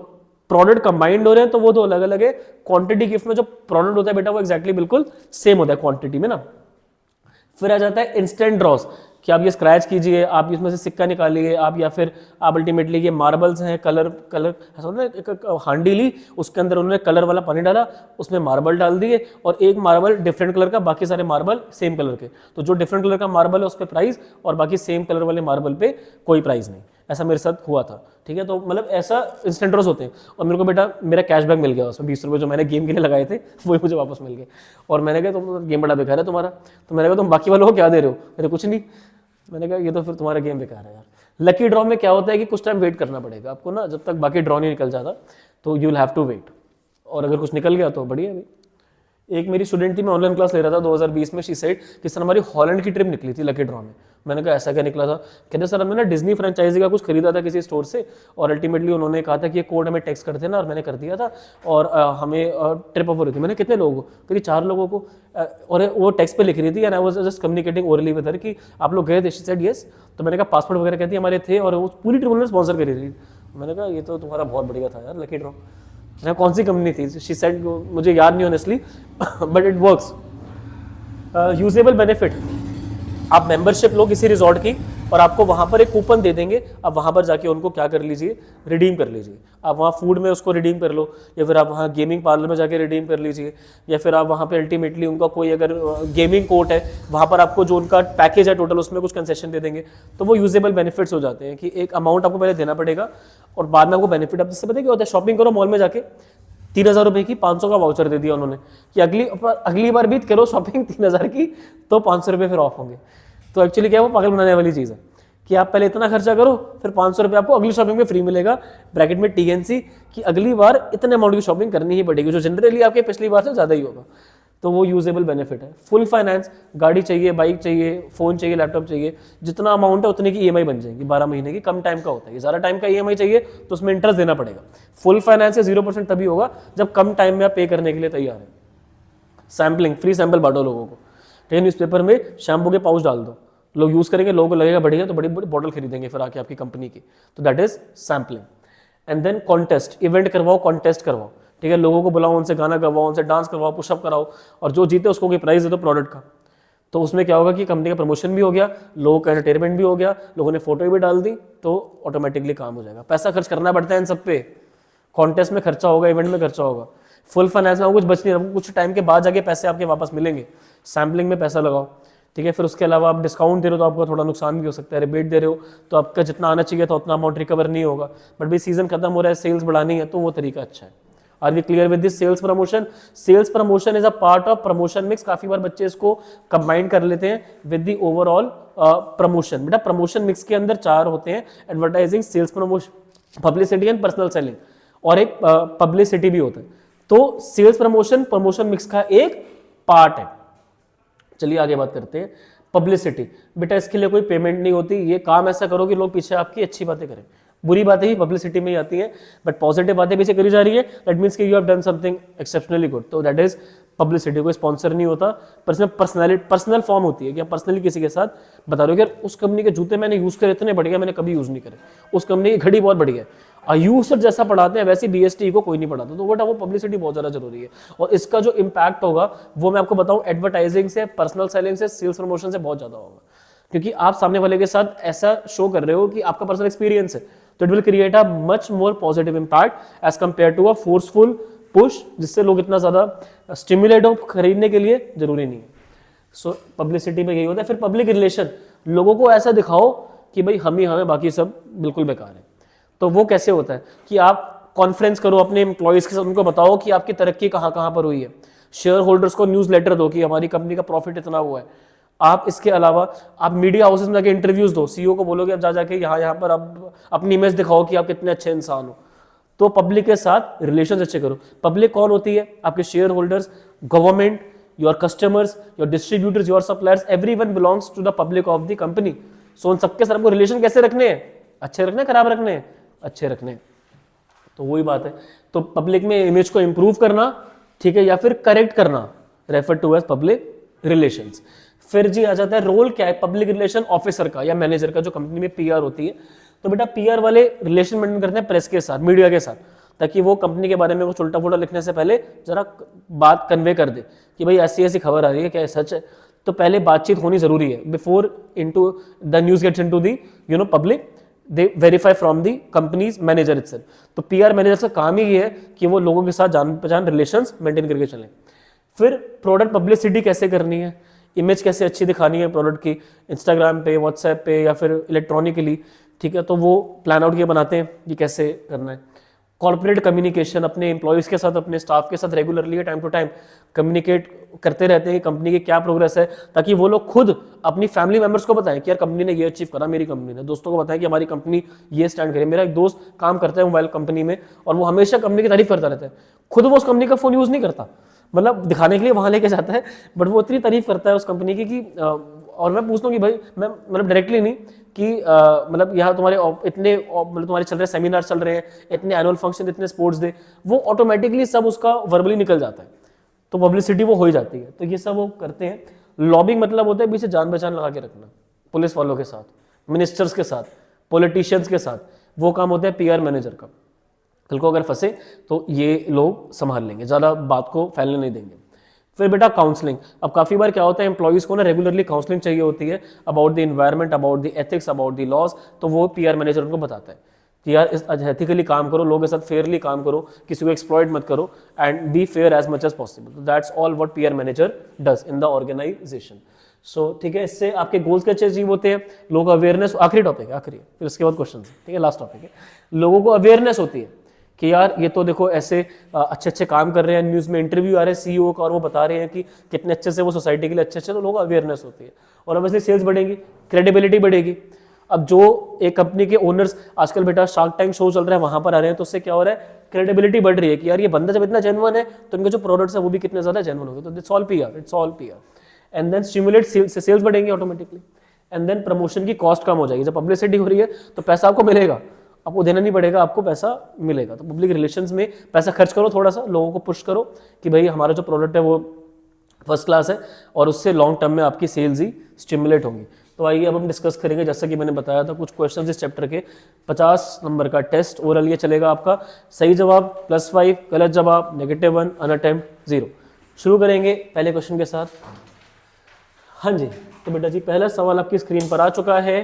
प्रोडक्ट कंबाइंड हो रहे हैं तो वो तो अलग अलग है। क्वांटिटी गिफ्ट में जो प्रोडक्ट होता है बेटा वो एक्जैक्टली बिल्कुल सेम होता है क्वांटिटी में ना। फिर आ जाता है इंस्टेंट ड्रॉस, कि आप ये स्क्रैच कीजिए, आप इसमें से सिक्का निकालिए, आप या फिर आप अल्टीमेटली ये मार्बल्स हैं, कलर ऐसा होता है, एक हांडी ली, उसके अंदर उन्होंने कलर वाला पानी डाला, उसमें मार्बल डाल दिए, और एक मार्बल डिफरेंट कलर का, बाकी सारे मार्बल सेम कलर के। तो जो डिफरेंट कलर का मार्बल है उस पर प्राइस, और बाकी सेम कलर वाले मार्बल पे कोई प्राइस नहीं। ऐसा मेरे साथ हुआ था, ठीक है। तो मतलब ऐसा इंस्टेंट ड्रॉस होते हैं। और मेरे को बेटा मेरा कैशबैक मिल गया, उसमें 20 रुपये जो मैंने गेम के लिए लगाए थे वही मुझे वापस मिल गए। और मैंने कहा तुम गेम बड़ा बेकार है तुम्हारा। तो मैंने कहा तुम बाकी वालों को क्या दे रहे हो, मेरे कुछ नहीं। मैंने कहा ये तो फिर तुम्हारा गेम बेकार है यार। लकी ड्रॉ में क्या होता है कि कुछ टाइम वेट करना पड़ेगा आपको ना, जब तक बाकी ड्रॉ नहीं निकल जाता, तो you will have to wait. और अगर कुछ निकल गया तो बढ़िया है। एक मेरी स्टूडेंट थी, मैं ऑनलाइन क्लास ले रहा था 2020 में, शी सेड कि सर हमारी हॉलैंड की ट्रिप निकली थी लकी ड्रॉ में। मैंने कहा ऐसा क्या निकला था? कहते सर हमने ना डिज्नी फ्रेंचाइजी का कुछ खरीदा था किसी स्टोर से, और अल्टीमेटली उन्होंने कहा था कि ये कोड हमें टेक्स्ट कर देना, और मैंने कर दिया था, और हमें ट्रिप ऑफर हुई थी। मैंने कितने लोगों को? करीब 4 लोगों को, और वो टेक्स्ट पे लिख रही थी, and I was just communicating orally with her कि आप लोग गए थे। She said yes. तो मैंने कहा पासपोर्ट वगैरह कहती हमारे थे, और वो पूरी ट्रिप उन्होंने स्पॉन्सर करी थी। मैंने कहा ये तो तुम्हारा बहुत बढ़िया था यार लकी ड्रॉ। कौन सी कंपनी थी? शी सेड मुझे याद नहीं honestly, but it works. Usable benefit, आप मेंबरशिप लो किसी रिजॉर्ट की, और आपको वहां पर एक कूपन दे देंगे, आप वहां पर जाके उनको क्या कर लीजिए, रिडीम कर लीजिए। आप वहाँ फूड में उसको रिडीम कर लो, या फिर आप वहाँ गेमिंग पार्लर में जाके रिडीम कर लीजिए, या फिर आप वहाँ पे अल्टीमेटली उनका कोई अगर गेमिंग कोर्ट है वहाँ पर आपको जो उनका पैकेज है टोटल उसमें कुछ कंसेशन दे देंगे। तो वो यूजेबल बेनिफिट्स हो जाते हैं कि एक अमाउंट आपको पहले देना पड़ेगा और बाद में आपको बेनिफिट। अब जिससे पता है क्या होता है, शॉपिंग करो मॉल में जाके, 3000 रुपये की 500 का वाउचर दे दिया उन्होंने कि अगली बार भी करो शॉपिंग 3000 की तो 500 रुपये फिर ऑफ होंगे। तो एक्चुअली क्या है, वो पागल बनाने वाली चीज़ है कि आप पहले इतना खर्चा करो, फिर 500 रुपये आपको अगली शॉपिंग में फ्री मिलेगा, ब्रैकेट में TNC, कि अगली बार इतने अमाउंट की शॉपिंग करनी ही पड़ेगी, जो जनरली आपके पिछली बार से ज़्यादा ही होगा। तो वो यूजेबल बेनिफिट है। फुल फाइनेंस, गाड़ी चाहिए, बाइक चाहिए, फ़ोन चाहिए, लैपटॉप चाहिए, जितना अमाउंट है उतने की EMI बन जाएगी 12 महीने की। कम टाइम का होता है, ज़्यादा टाइम का EMI चाहिए तो उसमें इंटरेस्ट देना पड़ेगा। फुल फाइनेंस से 0% तभी होगा जब कम टाइम में आप पे करने के लिए तैयार है। सैम्पलिंग, फ्री सैंपल बांटो लोगों को, ठीक है। न्यूज़पेपर में शैम्पू के पाउच डाल दो, लोग यूज़ करेंगे, लोगों को लगेगा बढ़िया तो बड़ी बड़ी बॉटल खरीदेंगे फिर आके आपकी कंपनी की। तो that is sampling. And then contest, event करवाओ, कॉन्टेस्ट करवाओ, ठीक है। लोगों को बुलाओ, उनसे गाना करवाओ, उनसे डांस करवाओ, पुशअप कराओ, और जो जीते उसको कोई प्राइस दे दो प्रोडक्ट का। तो उसमें क्या होगा कि कंपनी का प्रमोशन भी हो गया, लोगों का एंटरटेनमेंट भी हो गया, लोगों ने फोटो भी डाल दी, तो ऑटोमेटिकली काम हो जाएगा। पैसा खर्च करना पड़ता है इन सब पे, कॉन्टेस्ट में खर्चा होगा, इवेंट में खर्चा होगा। फुल फाइनेंस में कुछ बच नहीं रहा, कुछ टाइम के बाद जाके पैसे आपके वापस मिलेंगे। सैम्पलिंग में पैसा लगाओ, ठीक है। फिर उसके अलावा आप डिस्काउंट दे रहे हो तो आपका थोड़ा नुकसान भी हो सकता है, रिबेट दे रहे हो तो आपका जितना आना चाहिए था उतना अमाउंट रिकवर नहीं होगा। बट भाई सीजन खत्म हो रहा है, सेल्स बढ़ानी है, तो वो तरीका अच्छा है। Are we clear with this? Sales promotion, sales promotion is a part of promotion mix. काफी बार बच्चे इसको कंबाइन कर लेते हैं विद द ओवरऑल प्रमोशन। बेटा प्रमोशन मिक्स के अंदर 4 होते हैं, advertising, sales promotion, publicity and personal selling, और एक पब्लिसिटी भी होता है। तो सेल्स प्रमोशन प्रमोशन मिक्स का एक पार्ट है। चलिए आगे बात करते हैं। पब्लिसिटी, बेटा इसके लिए कोई पेमेंट नहीं होती, ये काम ऐसा करो कि लोग पीछे आपकी अच्छी बातें करें। बुरी बातें ही पब्लिसिटी में ही आती हैं, बट पॉजिटिव बातें पीछे करी जा रही है, दैट मीन्स कि you have done something exceptionally good. तो दैट इज पब्लिसिटी, कोई स्पॉन्सर नहीं होता, पर्सनल फॉर्म होती है कि आप पर्सनली किसी के साथ बता रहे हो कि यार उस कंपनी के जूते मैंने यूज़ करे, इतने बढ़िया, मैंने कभी यूज़ नहीं करे, उस कंपनी की घड़ी बहुत बढ़िया है। आयुष सर जैसा पढ़ाते हैं वैसे BST को कोई नहीं पढ़ाता, तो वो पब्लिसिटी बहुत ज़्यादा जरूरी है। और इसका जो इम्पैक्ट होगा वो मैं आपको बताऊं, एडवर्टाइजिंग से, पर्सनल सेलिंग से, सेल्स प्रमोशन से बहुत ज़्यादा होगा, क्योंकि आप सामने वाले के साथ ऐसा शो कर रहे हो कि आपका पर्सनल एक्सपीरियंस है, तो it will create a much more positive impact as compare to a forceful push, जिससे लोग इतना ज़्यादा स्टिमुलेट हो खरीदने के लिए, जरूरी नहीं है। सो पब्लिसिटी में यही होता है। फिर पब्लिक रिलेशन, लोगों को ऐसा दिखाओ कि भाई हम ही हमें, बाकी सब बिल्कुल बेकार है। तो वो कैसे होता है कि आप कॉन्फ्रेंस करो अपने एम्प्लॉयज़ के साथ, उनको बताओ कि आपकी तरक्की कहाँ कहाँ पर हुई है, शेयर होल्डर्स को न्यूज़ लेटर दो कि हमारी कंपनी का प्रॉफिट इतना हुआ है। आप इसके अलावा आप मीडिया हाउसेस में जाके इंटरव्यूज दो, CEO को बोलोगे आप जाके यहाँ पर आप अपनी इमेज दिखाओ कि आप कितने अच्छे इंसान हो। तो पब्लिक के साथ रिलेशन अच्छे करो। पब्लिक कौन होती है? आपके shareholders, government, your customers, your distributors, your suppliers, everyone belongs to the public of the company. So उन सबके साथ आपको रिलेशन कैसे रखने हैं? अच्छे रखने, खराब रखने, अच्छे रखने। तो वही बात है। तो पब्लिक में इमेज को इंप्रूव करना, ठीक है, या फिर करेक्ट करना, refer to as public relations. फिर जी आ जाता है रोल क्या है पब्लिक रिलेशन ऑफिसर का या मैनेजर का, जो कंपनी में PR होती है। तो बेटा PR वाले रिलेशन मेंटेन करते हैं प्रेस के साथ, मीडिया के साथ, ताकि वो कंपनी के बारे में कुछ उल्टा फुल्टा लिखने से पहले जरा बात कन्वे कर दे कि भाई ऐसी ऐसी खबर आ रही है, क्या ये सच है। तो पहले बातचीत होनी जरूरी है before into the news gets into the public, they verify from the company's manager itself. तो PR मैनेजर का काम ही है कि वो लोगों के साथ जान पहचान रिलेशंस मेंटेन करके चलें। फिर प्रोडक्ट पब्लिसिटी कैसे करनी है, इमेज कैसे अच्छी दिखानी है प्रोडक्ट की, इंस्टाग्राम पे, व्हाट्सएप पे या फिर इलेक्ट्रॉनिकली, ठीक है, तो वो प्लान आउट किए बनाते हैं कि कैसे करना है। कॉर्पोरेट कम्युनिकेशन, अपने एम्प्लॉयज़ के साथ, अपने स्टाफ के साथ regularly time to time communicate करते रहते हैं कंपनी की क्या प्रोग्रेस है, ताकि वो लोग खुद अपनी फैमिली मेंबर्स को बताएं कि यार कंपनी ने ये अचीव करा, मेरी कंपनी ने, दोस्तों को बताएं कि हमारी कंपनी ये स्टैंड करे। मेरा एक दोस्त काम करता है मोबाइल कंपनी में और वो हमेशा कंपनी की तारीफ करता रहता है, खुद वो उस कंपनी का फ़ोन यूज़ नहीं करता, मतलब दिखाने के लिए वहाँ लेके जाता है, बट वो इतनी तारीफ करता है उस कंपनी की कि और मैं पूछता हूँ कि भाई, मैं मतलब डायरेक्टली नहीं कि मतलब यहाँ तुम्हारे इतने मतलब तुम्हारे चल रहे सेमिनार चल रहे हैं, इतने एनुअल फंक्शन, इतने स्पोर्ट्स डे, वो ऑटोमेटिकली सब उसका वर्बली निकल जाता है, तो पब्लिसिटी वो हो ही जाती है। तो ये सब वो करते हैं। लॉबिंग मतलब होता है पीछे जान पहचान लगा के रखना, पुलिस वालों के साथ, मिनिस्टर्स के साथ, पॉलिटिशियंस के साथ, वो काम होता है PR मैनेजर का। कल को अगर फंसे तो ये लोग संभाल लेंगे, ज़्यादा बात को फैलने नहीं देंगे। फिर बेटा काउंसलिंग। अब काफ़ी बार क्या होता है, एम्प्लॉयज़ को ना रेगुलरली काउंसलिंग चाहिए होती है about the environment, about the ethics, about the laws, तो वो PR मैनेजर उनको बताता है कि यार इस एथिकली काम करो, लोगों के साथ फेयरली काम करो, किसी को एक्सप्लॉइट मत करो, and be fair as much as possible. That's all what PR manager does in the organisation. So ठीक है, इससे आपके गोल्स कैसे अचीव होते हैं, लोग अवेयरनेस, आखिरी टॉपिक है, आखिरी, फिर उसके बाद क्वेश्चन, ठीक है, लास्ट टॉपिक है। लोगों को अवेयरनेस होती है कि यार ये तो देखो ऐसे अच्छे अच्छे काम कर रहे हैं, न्यूज़ में इंटरव्यू आ रहे हैं CEO का और वो बता रहे हैं कि कितने अच्छे से वो सोसाइटी के लिए अच्छे अच्छे, तो लोगों को अवेयरनेस होती है और ऑब्वियसली सेल्स बढ़ेगी, क्रेडिबिलिटी बढ़ेगी। अब जो एक कंपनी के ओनर्स, आजकल बेटा शार्क टैंक शो चल रहा है, वहां पर आ रहे हैं, तो उससे क्या हो रहा है, क्रेडिबिलिटी बढ़ रही है कि यार ये बंदा जब इतना जेन्युइन है तो इनके जो प्रोडक्ट्स है वो भी कितने ज्यादा जेन्युइन होंगे। तो it's all PR, and then stimulate sales बढ़ेंगे ऑटोमेटिकली, एंड देन प्रमोशन की कॉस्ट कम हो जाएगी। जब पब्लिसिटी हो रही है तो पैसा आपको मिलेगा, आपको देना नहीं पड़ेगा, आपको पैसा मिलेगा। तो पब्लिक रिलेशंस में पैसा खर्च करो, थोड़ा सा लोगों को पुश करो कि भाई हमारा जो प्रोडक्ट है वो फर्स्ट क्लास है, और उससे लॉन्ग टर्म में आपकी सेल्स ही स्टिमुलेट होंगी। तो आइए अब हम डिस्कस करेंगे, जैसा कि मैंने बताया था, कुछ क्वेश्चंस इस चैप्टर के। 50 नंबर का टेस्ट ओरल ये चलेगा आपका। सही जवाब +5, गलत जवाब -1, अनअटेम्प्ट 0। शुरू करेंगे पहले क्वेश्चन के साथ। हाँ जी, तो बेटा जी पहला सवाल आपकी स्क्रीन पर आ चुका है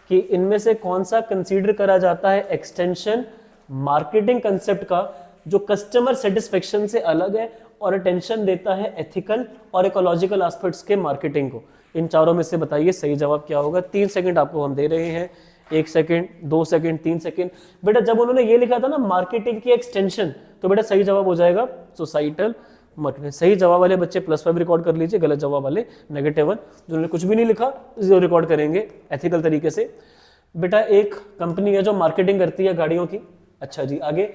कि इनमें से कौन सा कंसीडर करा जाता है एक्सटेंशन मार्केटिंग कंसेप्ट का जो कस्टमर सेटिस्फेक्शन से अलग है और अटेंशन देता है एथिकल और इकोलॉजिकल एस्पेक्ट्स के मार्केटिंग को। इन चारों में से बताइए सही जवाब क्या होगा। 3 सेकंड आपको हम दे रहे हैं, 1 सेकंड, 2 सेकंड, 3 सेकंड। बेटा जब उन्होंने ये लिखा था ना मार्केटिंग की एक्सटेंशन, तो बेटा सही जवाब हो जाएगा सोसाइटल मार्केटिंग। सही जवाब वाले बच्चे +5 रिकॉर्ड कर लीजिए, गलत जवाब वाले -1। जिन्होंने कुछ भी नहीं लिखा 0 रिकॉर्ड करेंगे एथिकल तरीके से। बेटा एक कंपनी है जो मार्केटिंग करती है गाड़ियों की। अच्छा जी, आगे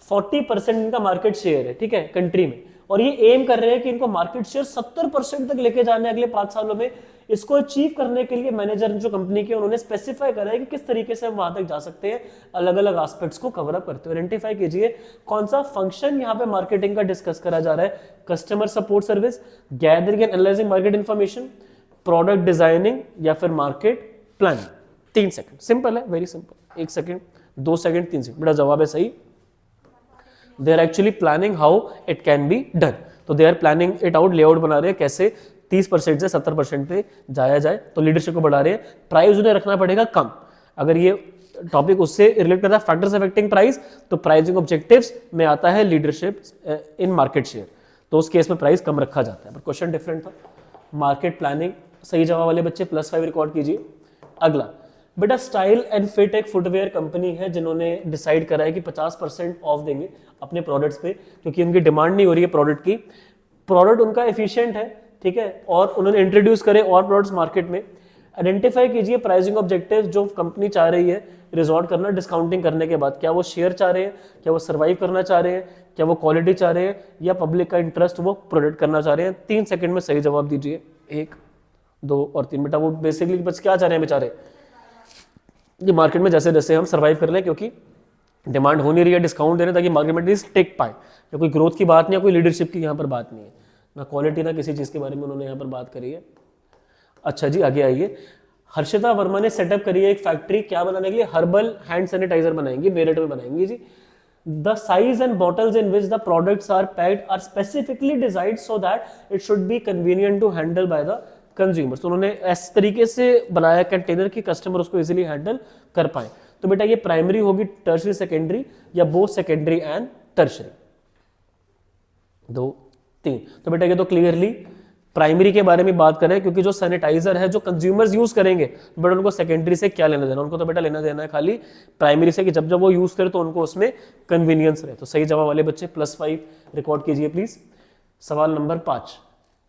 40% इनका मार्केट शेयर है, ठीक है, कंट्री में, और ये एम कर रहे हैं कि इनको मार्केट शेयर 70% तक लेके जाने अगले 5 सालों में। इसको अचीव करने के लिए मैनेजर जो कंपनी के उन्होंने स्पेसिफाई करा है कि किस तरीके से हम वहां तक जा सकते हैं, अलग अलग एस्पेक्ट्स को कवर अप करते हुए। आइडेंटिफाई कीजिए कौन सा फंक्शन यहाँ पे मार्केटिंग का डिस्कस करा जा रहा है। Customer support service, gathering and analysing market information, product designing या फिर मार्केट प्लानिंग। 3 सेकंड, सिंपल है, very simple. 1 second, 2 second, 3 second, बेटा जवाब है सही। They are actually planning how it can be done. तो they are planning it out, layout बना रहे हैं कैसे 30% से 70% पे जाया जाए। तो लीडरशिप को बढ़ा रहे हैं। प्राइस उन्हें रखना पड़ेगा कम। अगर ये टॉपिक उससे रिलेट करता है फैक्टर्स अफेक्टिंग प्राइस, तो प्राइसिंग ऑब्जेक्टिव्स में आता है लीडरशिप इन मार्केट शेयर, तो उस केस में प्राइस कम रखा जाता है। पर क्वेश्चन डिफरेंट था। मार्केट प्लानिंग सही जवाब वाले बच्चे +5 रिकॉर्ड कीजिए। अगला बेटा, स्टाइल एंड फिट एक फुटवेयर कंपनी है जिन्होंने डिसाइड करा है कि 50% ऑफ देंगे अपने प्रोडक्ट्स पे, क्योंकि उनकी डिमांड नहीं हो रही है प्रोडक्ट की। प्रोडक्ट उनका एफिशिएंट है, ठीक है, और उन्होंने इंट्रोड्यूस करे और प्रोडक्ट्स मार्केट में। आइडेंटिफाई कीजिए प्राइसिंग ऑब्जेक्टिव जो कंपनी चाह रही है रिजॉर्ट करना डिस्काउंटिंग करने के बाद। क्या वो शेयर चाह रहे हैं, क्या वो सर्वाइव करना चाह रहे हैं, क्या वो क्वालिटी चाह रहे हैं, या पब्लिक का इंटरेस्ट वो प्रोटेक्ट करना चाह रहे हैं। 3 सेकंड में सही जवाब दीजिए। 1, 2 और 3। बेटा वो बेसिकली बस क्या चाह रहे हैं बेचारे, ये मार्केट में जैसे जैसे हम सर्वाइव कर लें, क्योंकि डिमांड हो नहीं रही है डिस्काउंट देने, ताकि मार्केट में टिक पाए। या कोई ग्रोथ की बात नहीं है, कोई लीडरशिप की यहाँ पर बात नहीं है, ना क्वालिटी ना किसी चीज़ के बारे में उन्होंने यहाँ पर बात करी है। अच्छा जी, आगे आइए। हर्षिता वर्मा ने सेटअप करी है एक फैक्ट्री, क्या बनाने के लिए, हर्बल हैंड सैनिटाइजर बनाएंगी, मेरठ में बनाएंगी जी। The size and bottles in which the products are packed are specifically designed so that it should be convenient to handle by the consumers. तो उन्होंने इस तरीके से बनाया कंटेनर की कस्टमर उसको इजीली हैंडल कर पाए। तो बेटा ये प्राइमरी होगी, टर्शरी सेकेंडरी, या बोथ सेकेंडरी एंड टर्शरी। 2, 3। तो बेटा ये तो क्लियरली प्राइमरी के बारे में बात करें, क्योंकि जो सैनिटाइजर है जो कंज्यूमर्स यूज करेंगे, बट उनको सेकेंडरी से क्या लेना देना, उनको तो बेटा लेना देना है खाली प्राइमरी से, कि जब जब वो यूज करे तो उनको उसमें कन्वीनियंस रहे। तो सही जवाब वाले बच्चे +5 रिकॉर्ड कीजिए प्लीज। सवाल नंबर 5।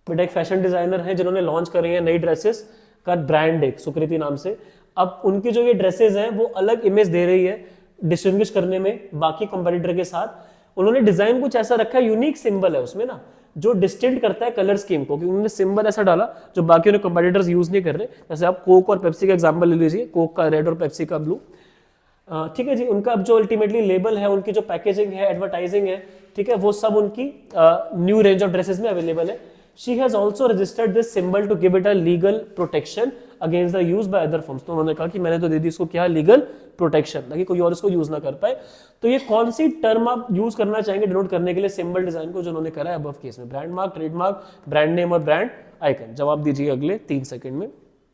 बेटा एक फैशन डिजाइनर है जिन्होंने लॉन्च करी है नई ड्रेसेस का ब्रांड, एक सुकृति नाम से। अब उनकी जो ये ड्रेसेस हैं वो अलग इमेज दे रही है डिस्टिंग्विश करने में बाकी कंपटीटर के साथ। उन्होंने डिजाइन कुछ ऐसा रखा है, यूनिक सिंबल है उसमें ना, जो डिस्टिंक्ट करता है कलर स्कीम को, क्योंकि उन्होंने सिंबल ऐसा डाला जो बाकी उन्हें कंपटीटर्स यूज नहीं कर रहे। जैसे आप कोक और पेप्सी का एग्जांपल ले लीजिए, कोक का रेड और पेप्सी का ब्लू, ठीक है जी। उनका अब जो अल्टीमेटली लेबल है, उनकी जो पैकेजिंग है, एडवर्टाइजिंग है, ठीक है, वो सब उनकी न्यू रेंज ऑफ ड्रेसेस में अवेलेबल है। She has also registered this symbol to give it a legal protection against the use by other firms। तो उन्होंने कहा कि मैंने तो दे दी इसको क्या, लीगल प्रोटेक्शन, ताकि कोई और इसको यूज ना कर पाए। तो ये कौन सी टर्म आप यूज करना चाहेंगे डिनोट करने के लिए सिंबल डिजाइन को, जो उन्होंने करा है अबव केस में? Brand mark, trademark, brand name और ब्रांड आइकन। जवाब दीजिए अगले 3 सेकंड में।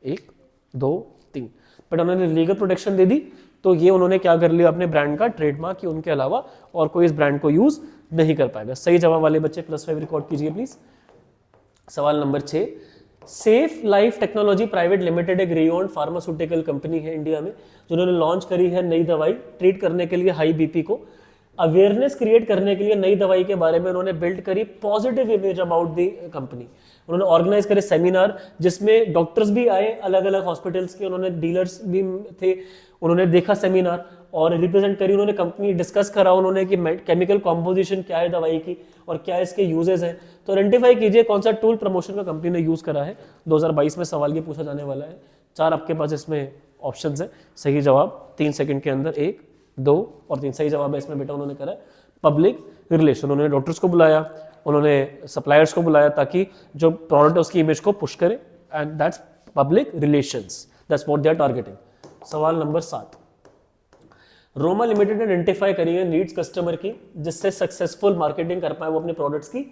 1, 2, 3। बट उन्होंने लीगल प्रोटेक्शन दे दी, तो ये उन्होंने क्या कर लिया, अपने ब्रांड का ट्रेडमार्क की उनके अलावा और कोई इस ब्रांड को यूज नहीं कर पाएगा। सही जवाब वाले बच्चे +5 रिकॉर्ड कीजिए प्लीज। सवाल number 6। Safe life technology private limited एक रियोन फार्मास्यूटिकल कंपनी है इंडिया में, जिन्होंने लॉन्च करी है नई दवाई ट्रीट करने के लिए हाई बीपी को। अवेयरनेस क्रिएट करने के लिए नई दवाई के बारे में उन्होंने बिल्ड करी positive image about the company. उन्होंने ऑर्गेनाइज करे सेमिनार, जिसमें डॉक्टर्स भी आए अलग अलग हॉस्पिटल्स के, उन्होंने डीलर्स भी थे, उन्होंने देखा सेमिनार और रिप्रेजेंट करी उन्होंने कंपनी, डिस्कस करा उन्होंने कि केमिकल कॉम्पोजिशन क्या है दवाई की और क्या इसके यूजेस हैं। तो आइडेंटिफाई कीजिए कौन सा टूल प्रमोशन का कंपनी ने यूज करा है। 2022 में सवाल ये पूछा जाने वाला है। 4 आपके पास इसमें ऑप्शंस है। सही जवाब 3 सेकंड के अंदर 1, 2 और 3 सही जवाब है इसमें बेटा। उन्होंने करा पब्लिक रिलेशन, उन्होंने डॉक्टर्स को बुलाया, उन्होंने सप्लायर्स को बुलाया, ताकि जो प्रोडक्ट है उसकी इमेज को पुश करे, and that's public relations, that's what they are targeting. सवाल नंबर 7। रोमा लिमिटेड ने आइडेंटिफाई करी है नीड्स कस्टमर की, जिससे सक्सेसफुल मार्केटिंग कर पाए वो अपने प्रोडक्ट्स की।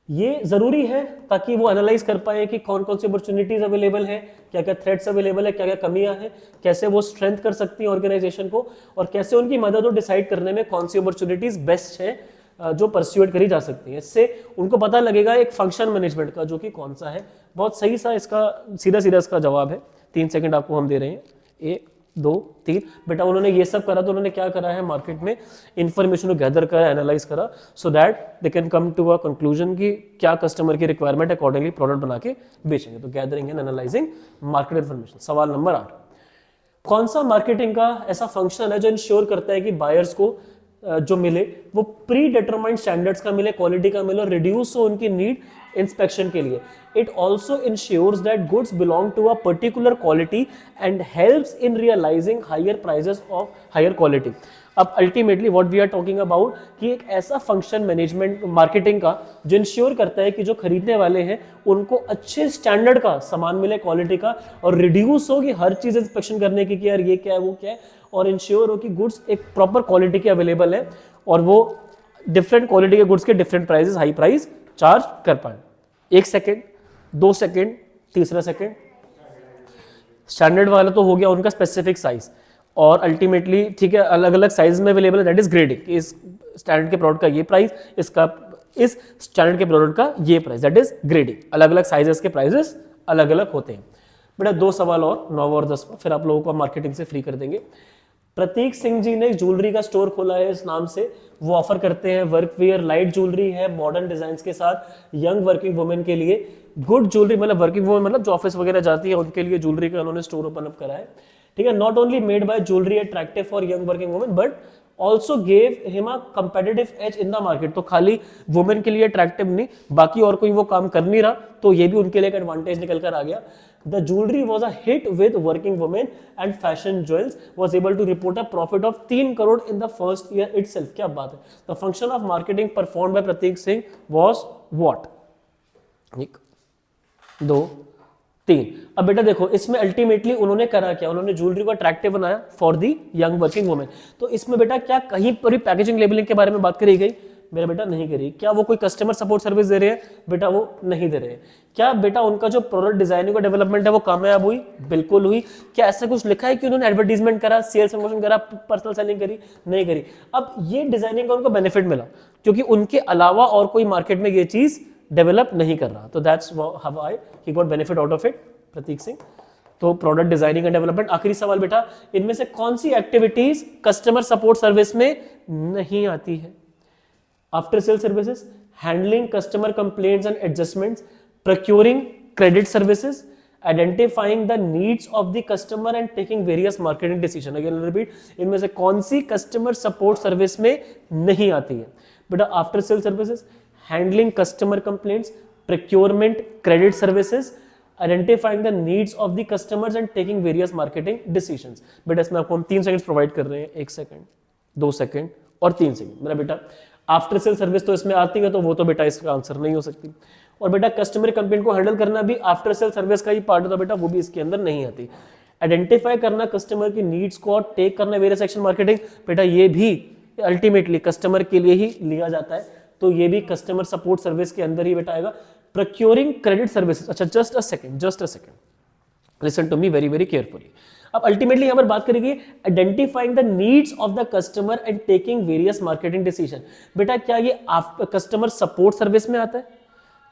ये जरूरी है ताकि वो एनालाइज कर पाए कि कौन कौन सी अपॉर्चुनिटीज अवेलेबल है, क्या क्या थ्रेट्स अवेलेबल है, क्या क्या कमियां हैं, कैसे वो स्ट्रेंथ कर सकती है ऑर्गेनाइजेशन को, और कैसे उनकी मदद और डिसाइड करने में कौन सी अपॉर्चुनिटीज बेस्ट है जो परस्यूट करी जा सकती है। इससे उनको पता लगेगा एक फंक्शन मैनेजमेंट का, जो कि कौन सा है। बहुत सही सा इसका सीधा सीधा इसका जवाब है। 3 सेकंड आपको हम दे रहे हैं। 1, 2, 3। बेटा उन्होंने ये सब करा, तो उन्होंने क्या करा है, मार्केट में इंफॉर्मेशन को गैदर करा, एनालाइज करा, so that they can come to a conclusion कि क्या कस्टमर की रिक्वायरमेंट अकॉर्डिंगली प्रोडक्ट बना के बेचेंगे। तो gathering and analysing market information. सवाल नंबर 8। कौन सा मार्केटिंग का ऐसा फंक्शन है जो इंश्योर करता है कि बायर्स को जो मिले वो प्री डिटरमाइंड स्टैंडर्ड्स का मिले, क्वालिटी का मिले और रिड्यूस हो उनकी नीड इंस्पेक्शन के लिए. It also ensures that goods belong to a particular quality and helps in realising higher prices of higher quality. अब ultimately what we are talking about कि एक ऐसा फंक्शन मैनेजमेंट मार्केटिंग का जो इंश्योर करता है कि जो खरीदने वाले हैं उनको अच्छे स्टैंडर्ड का सामान मिले, क्वालिटी का, और रिड्यूस हो कि हर चीज इंस्पेक्शन करने की कि यार ये क्या है वो क्या है, और इंश्योर हो कि गुड्स एक प्रॉपर क्वालिटी के अवेलेबल है और वो डिफरेंट क्वालिटी के गुड्स के different prices, high price charge कर पाए. 1 सेकेंड, 2 सेकेंड, तीसरा सेकेंड. स्टैंडर्ड वाला तो हो गया उनका स्पेसिफिक साइज, और अल्टीमेटली ठीक है अलग अलग साइज में अवेलेबल है, दैट इज ग्रेडिंग. इस स्टैंडर्ड के प्रोडक्ट का ये प्राइस, इसका इस स्टैंडर्ड के प्रोडक्ट का ये प्राइस, दैट इज ग्रेडिंग. अलग अलग साइजेस के प्राइसेस अलग अलग होते हैं. बेटा 2 सवाल और 9 और 10, फिर आप लोगों को मार्केटिंग से फ्री कर देंगे. प्रतीक सिंह जी ने ज्वेलरी का स्टोर खोला है इस नाम से. वो ऑफर करते हैं वर्क वेयर, लाइट ज्वेलरी है मॉडर्न डिजाइन के साथ, यंग वर्किंग वुमेन के लिए गुड ज्वेलरी, मतलब वर्किंग वुमेन मतलब जो ऑफिस वगैरह जाती है उनके लिए ज्वेलरी का उन्होंने स्टोर ओपन अप करा है. ठीक है, not only made by jewellery attractive for young working women but also gave him a competitive edge in the market. तो खाली वुमेन के लिए अट्रैक्टिव नहीं, बाकी और कोई वो काम कर नहीं रहा तो ये भी उनके लिए एक एडवांटेज निकल कर आ गया. The jewelry was a hit with working women and fashion jewels was able to report a profit of 3 crore in the first year itself. क्या बात है. The function of marketing performed by Prateek Singh was what? 1, 2, 3. अब बेटा देखो इसमें ultimately उन्होंने करा क्या, उन्होंने ज्वेलरी को अट्रैक्टिव बनाया for the young working women. तो इसमें बेटा क्या कहीं पर पैकेजिंग लेबलिंग के बारे में बात करी गई? मेरा बेटा नहीं करी. क्या वो कोई कस्टमर सपोर्ट सर्विस दे रहे हैं? बेटा वो नहीं दे रहे हैं. क्या बेटा उनका जो प्रोडक्ट डिजाइनिंग का डेवलपमेंट है वो कामयाब हुई? बिल्कुल हुई. क्या ऐसा कुछ लिखा है कि उन्होंने एडवर्टीजमेंट करा, सेल्स प्रमोशन करा, पर्सनल सेलिंग करी? नहीं करी. अब ये डिजाइनिंग का उनको बेनिफिट मिला क्योंकि उनके अलावा और कोई मार्केट में ये चीज डेवलप नहीं कर रहा. तो that's how I he got benefit out of it, Pratik Singh. तो प्रोडक्ट डिजाइनिंग एंड डेवलपमेंट. आखिरी सवाल बेटा, इनमें से कौन सी एक्टिविटीज कस्टमर सपोर्ट सर्विस में नहीं आती है? After sale services, handling customer complaints and adjustments, procuring credit services, identifying the needs of the customer and taking various marketing decision. Again I'll repeat, इनमें से कौन सी कस्टमर सपोर्ट सर्विस में नहीं आती है? बेटा after sale services, handling customer complaints, procurement credit services, identifying the needs of the customers and taking various marketing decisions. बेटा इसमें आपको हम 3 सेकंड्स प्रोवाइड कर रहे हैं. 1 सेकंड, 2 सेकंड और 3 सेकंड. मेरा बेटा आफ्टर सेल सर्विस तो इसमें आती है तो वो तो बेटा इसका आंसर नहीं हो सकती. और बेटा कस्टमर कंप्लेंट को हैंडल करना भी आफ्टर सेल सर्विस का ही पार्ट होता है बेटा, वो भी इसके अंदर नहीं आती. आइडेंटिफाई करना कस्टमर की नीड्स को और टेक करना वेरियस एक्शन मार्केटिंग, बेटा ये भी अल्टीमेटली कस्टमर के लिए ही लिया जाता है तो ये भी कस्टमर सपोर्ट सर्विस के अंदर ही बेटा आएगा. प्रोक्योरिंग क्रेडिट सर्विसेज, अच्छा just a second, listen to me very very carefully. अब अल्टीमेटली यहां पर बात करेंगे identifying the needs of the customer and taking various marketing decision. बेटा क्या ये कस्टमर सपोर्ट सर्विस में आता है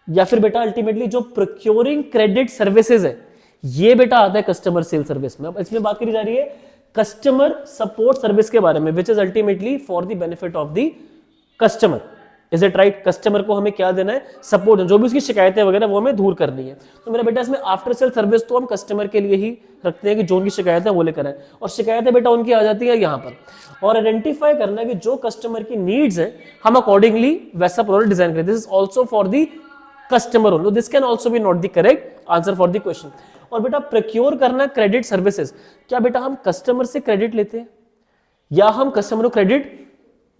या फिर बेटा अल्टीमेटली जो प्रोक्योरिंग क्रेडिट सर्विसेज है ये बेटा आता है कस्टमर सेल सर्विस में? अब इसमें बात करी जा रही है कस्टमर सपोर्ट सर्विस के बारे में, which is ultimately for the benefit of the customer. Is it right? Customer को हमें क्या देना है? सपोर्ट. जो भी उसकी शिकायतें वगैरह वो हमें दूर करनी है. तो मेरा बेटा इसमें आफ्टर सेल सर्विस तो हम कस्टमर के लिए ही रखते हैं कि जो उनकी शिकायत है वो लेकर आए, और शिकायतें बेटा उनकी आ जाती है यहाँ पर. और आइडेंटिफाई करना कि जो कस्टमर की नीड्स है हम अकॉर्डिंगली वैसा प्रोडक्ट डिजाइन करें. This is also for the customer only. This can also be not the correct answer for the question. और बेटा प्रोक्योर करना क्रेडिट सर्विसेज, क्या बेटा हम कस्टमर से क्रेडिट लेते हैं या हम कस्टमर को क्रेडिट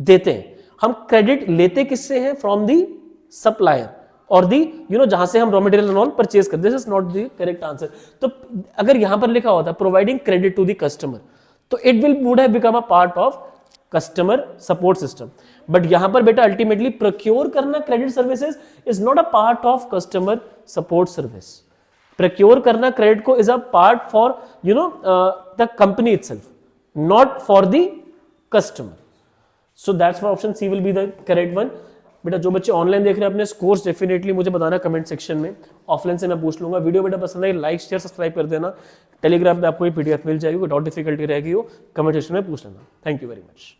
देते हैं? हम क्रेडिट लेते किससे हैं? फ्रॉम दी सप्लायर और दी जहां से हम रॉ मटेरियल ऑल परचेज करते. This is not the correct answer. तो अगर यहां पर लिखा होता providing credit to the customer तो it would have become a part of customer support system. But यहां पर बेटा अल्टीमेटली प्रोक्योर करना credit services is not a part of customer support service. Procure करना क्रेडिट को is a part for the company itself, not for the customer. So that's why option C will be the correct one. बेटा जो बच्चे online देख रहे हैं अपने scores definitely मुझे बताना कमेंट सेक्शन में, ऑफलाइन से मैं पूछ लूंगा. वीडियो बेटा पसंद है लाइक शेयर सब्सक्राइब कर देना. टेलीग्राम पे आपको ये पीडीएफ मिल जाएगी, कोई डाउट डिफिकल्टी रहेगी हो कमेंट सेक्शन में पूछ लेना. Thank you very much.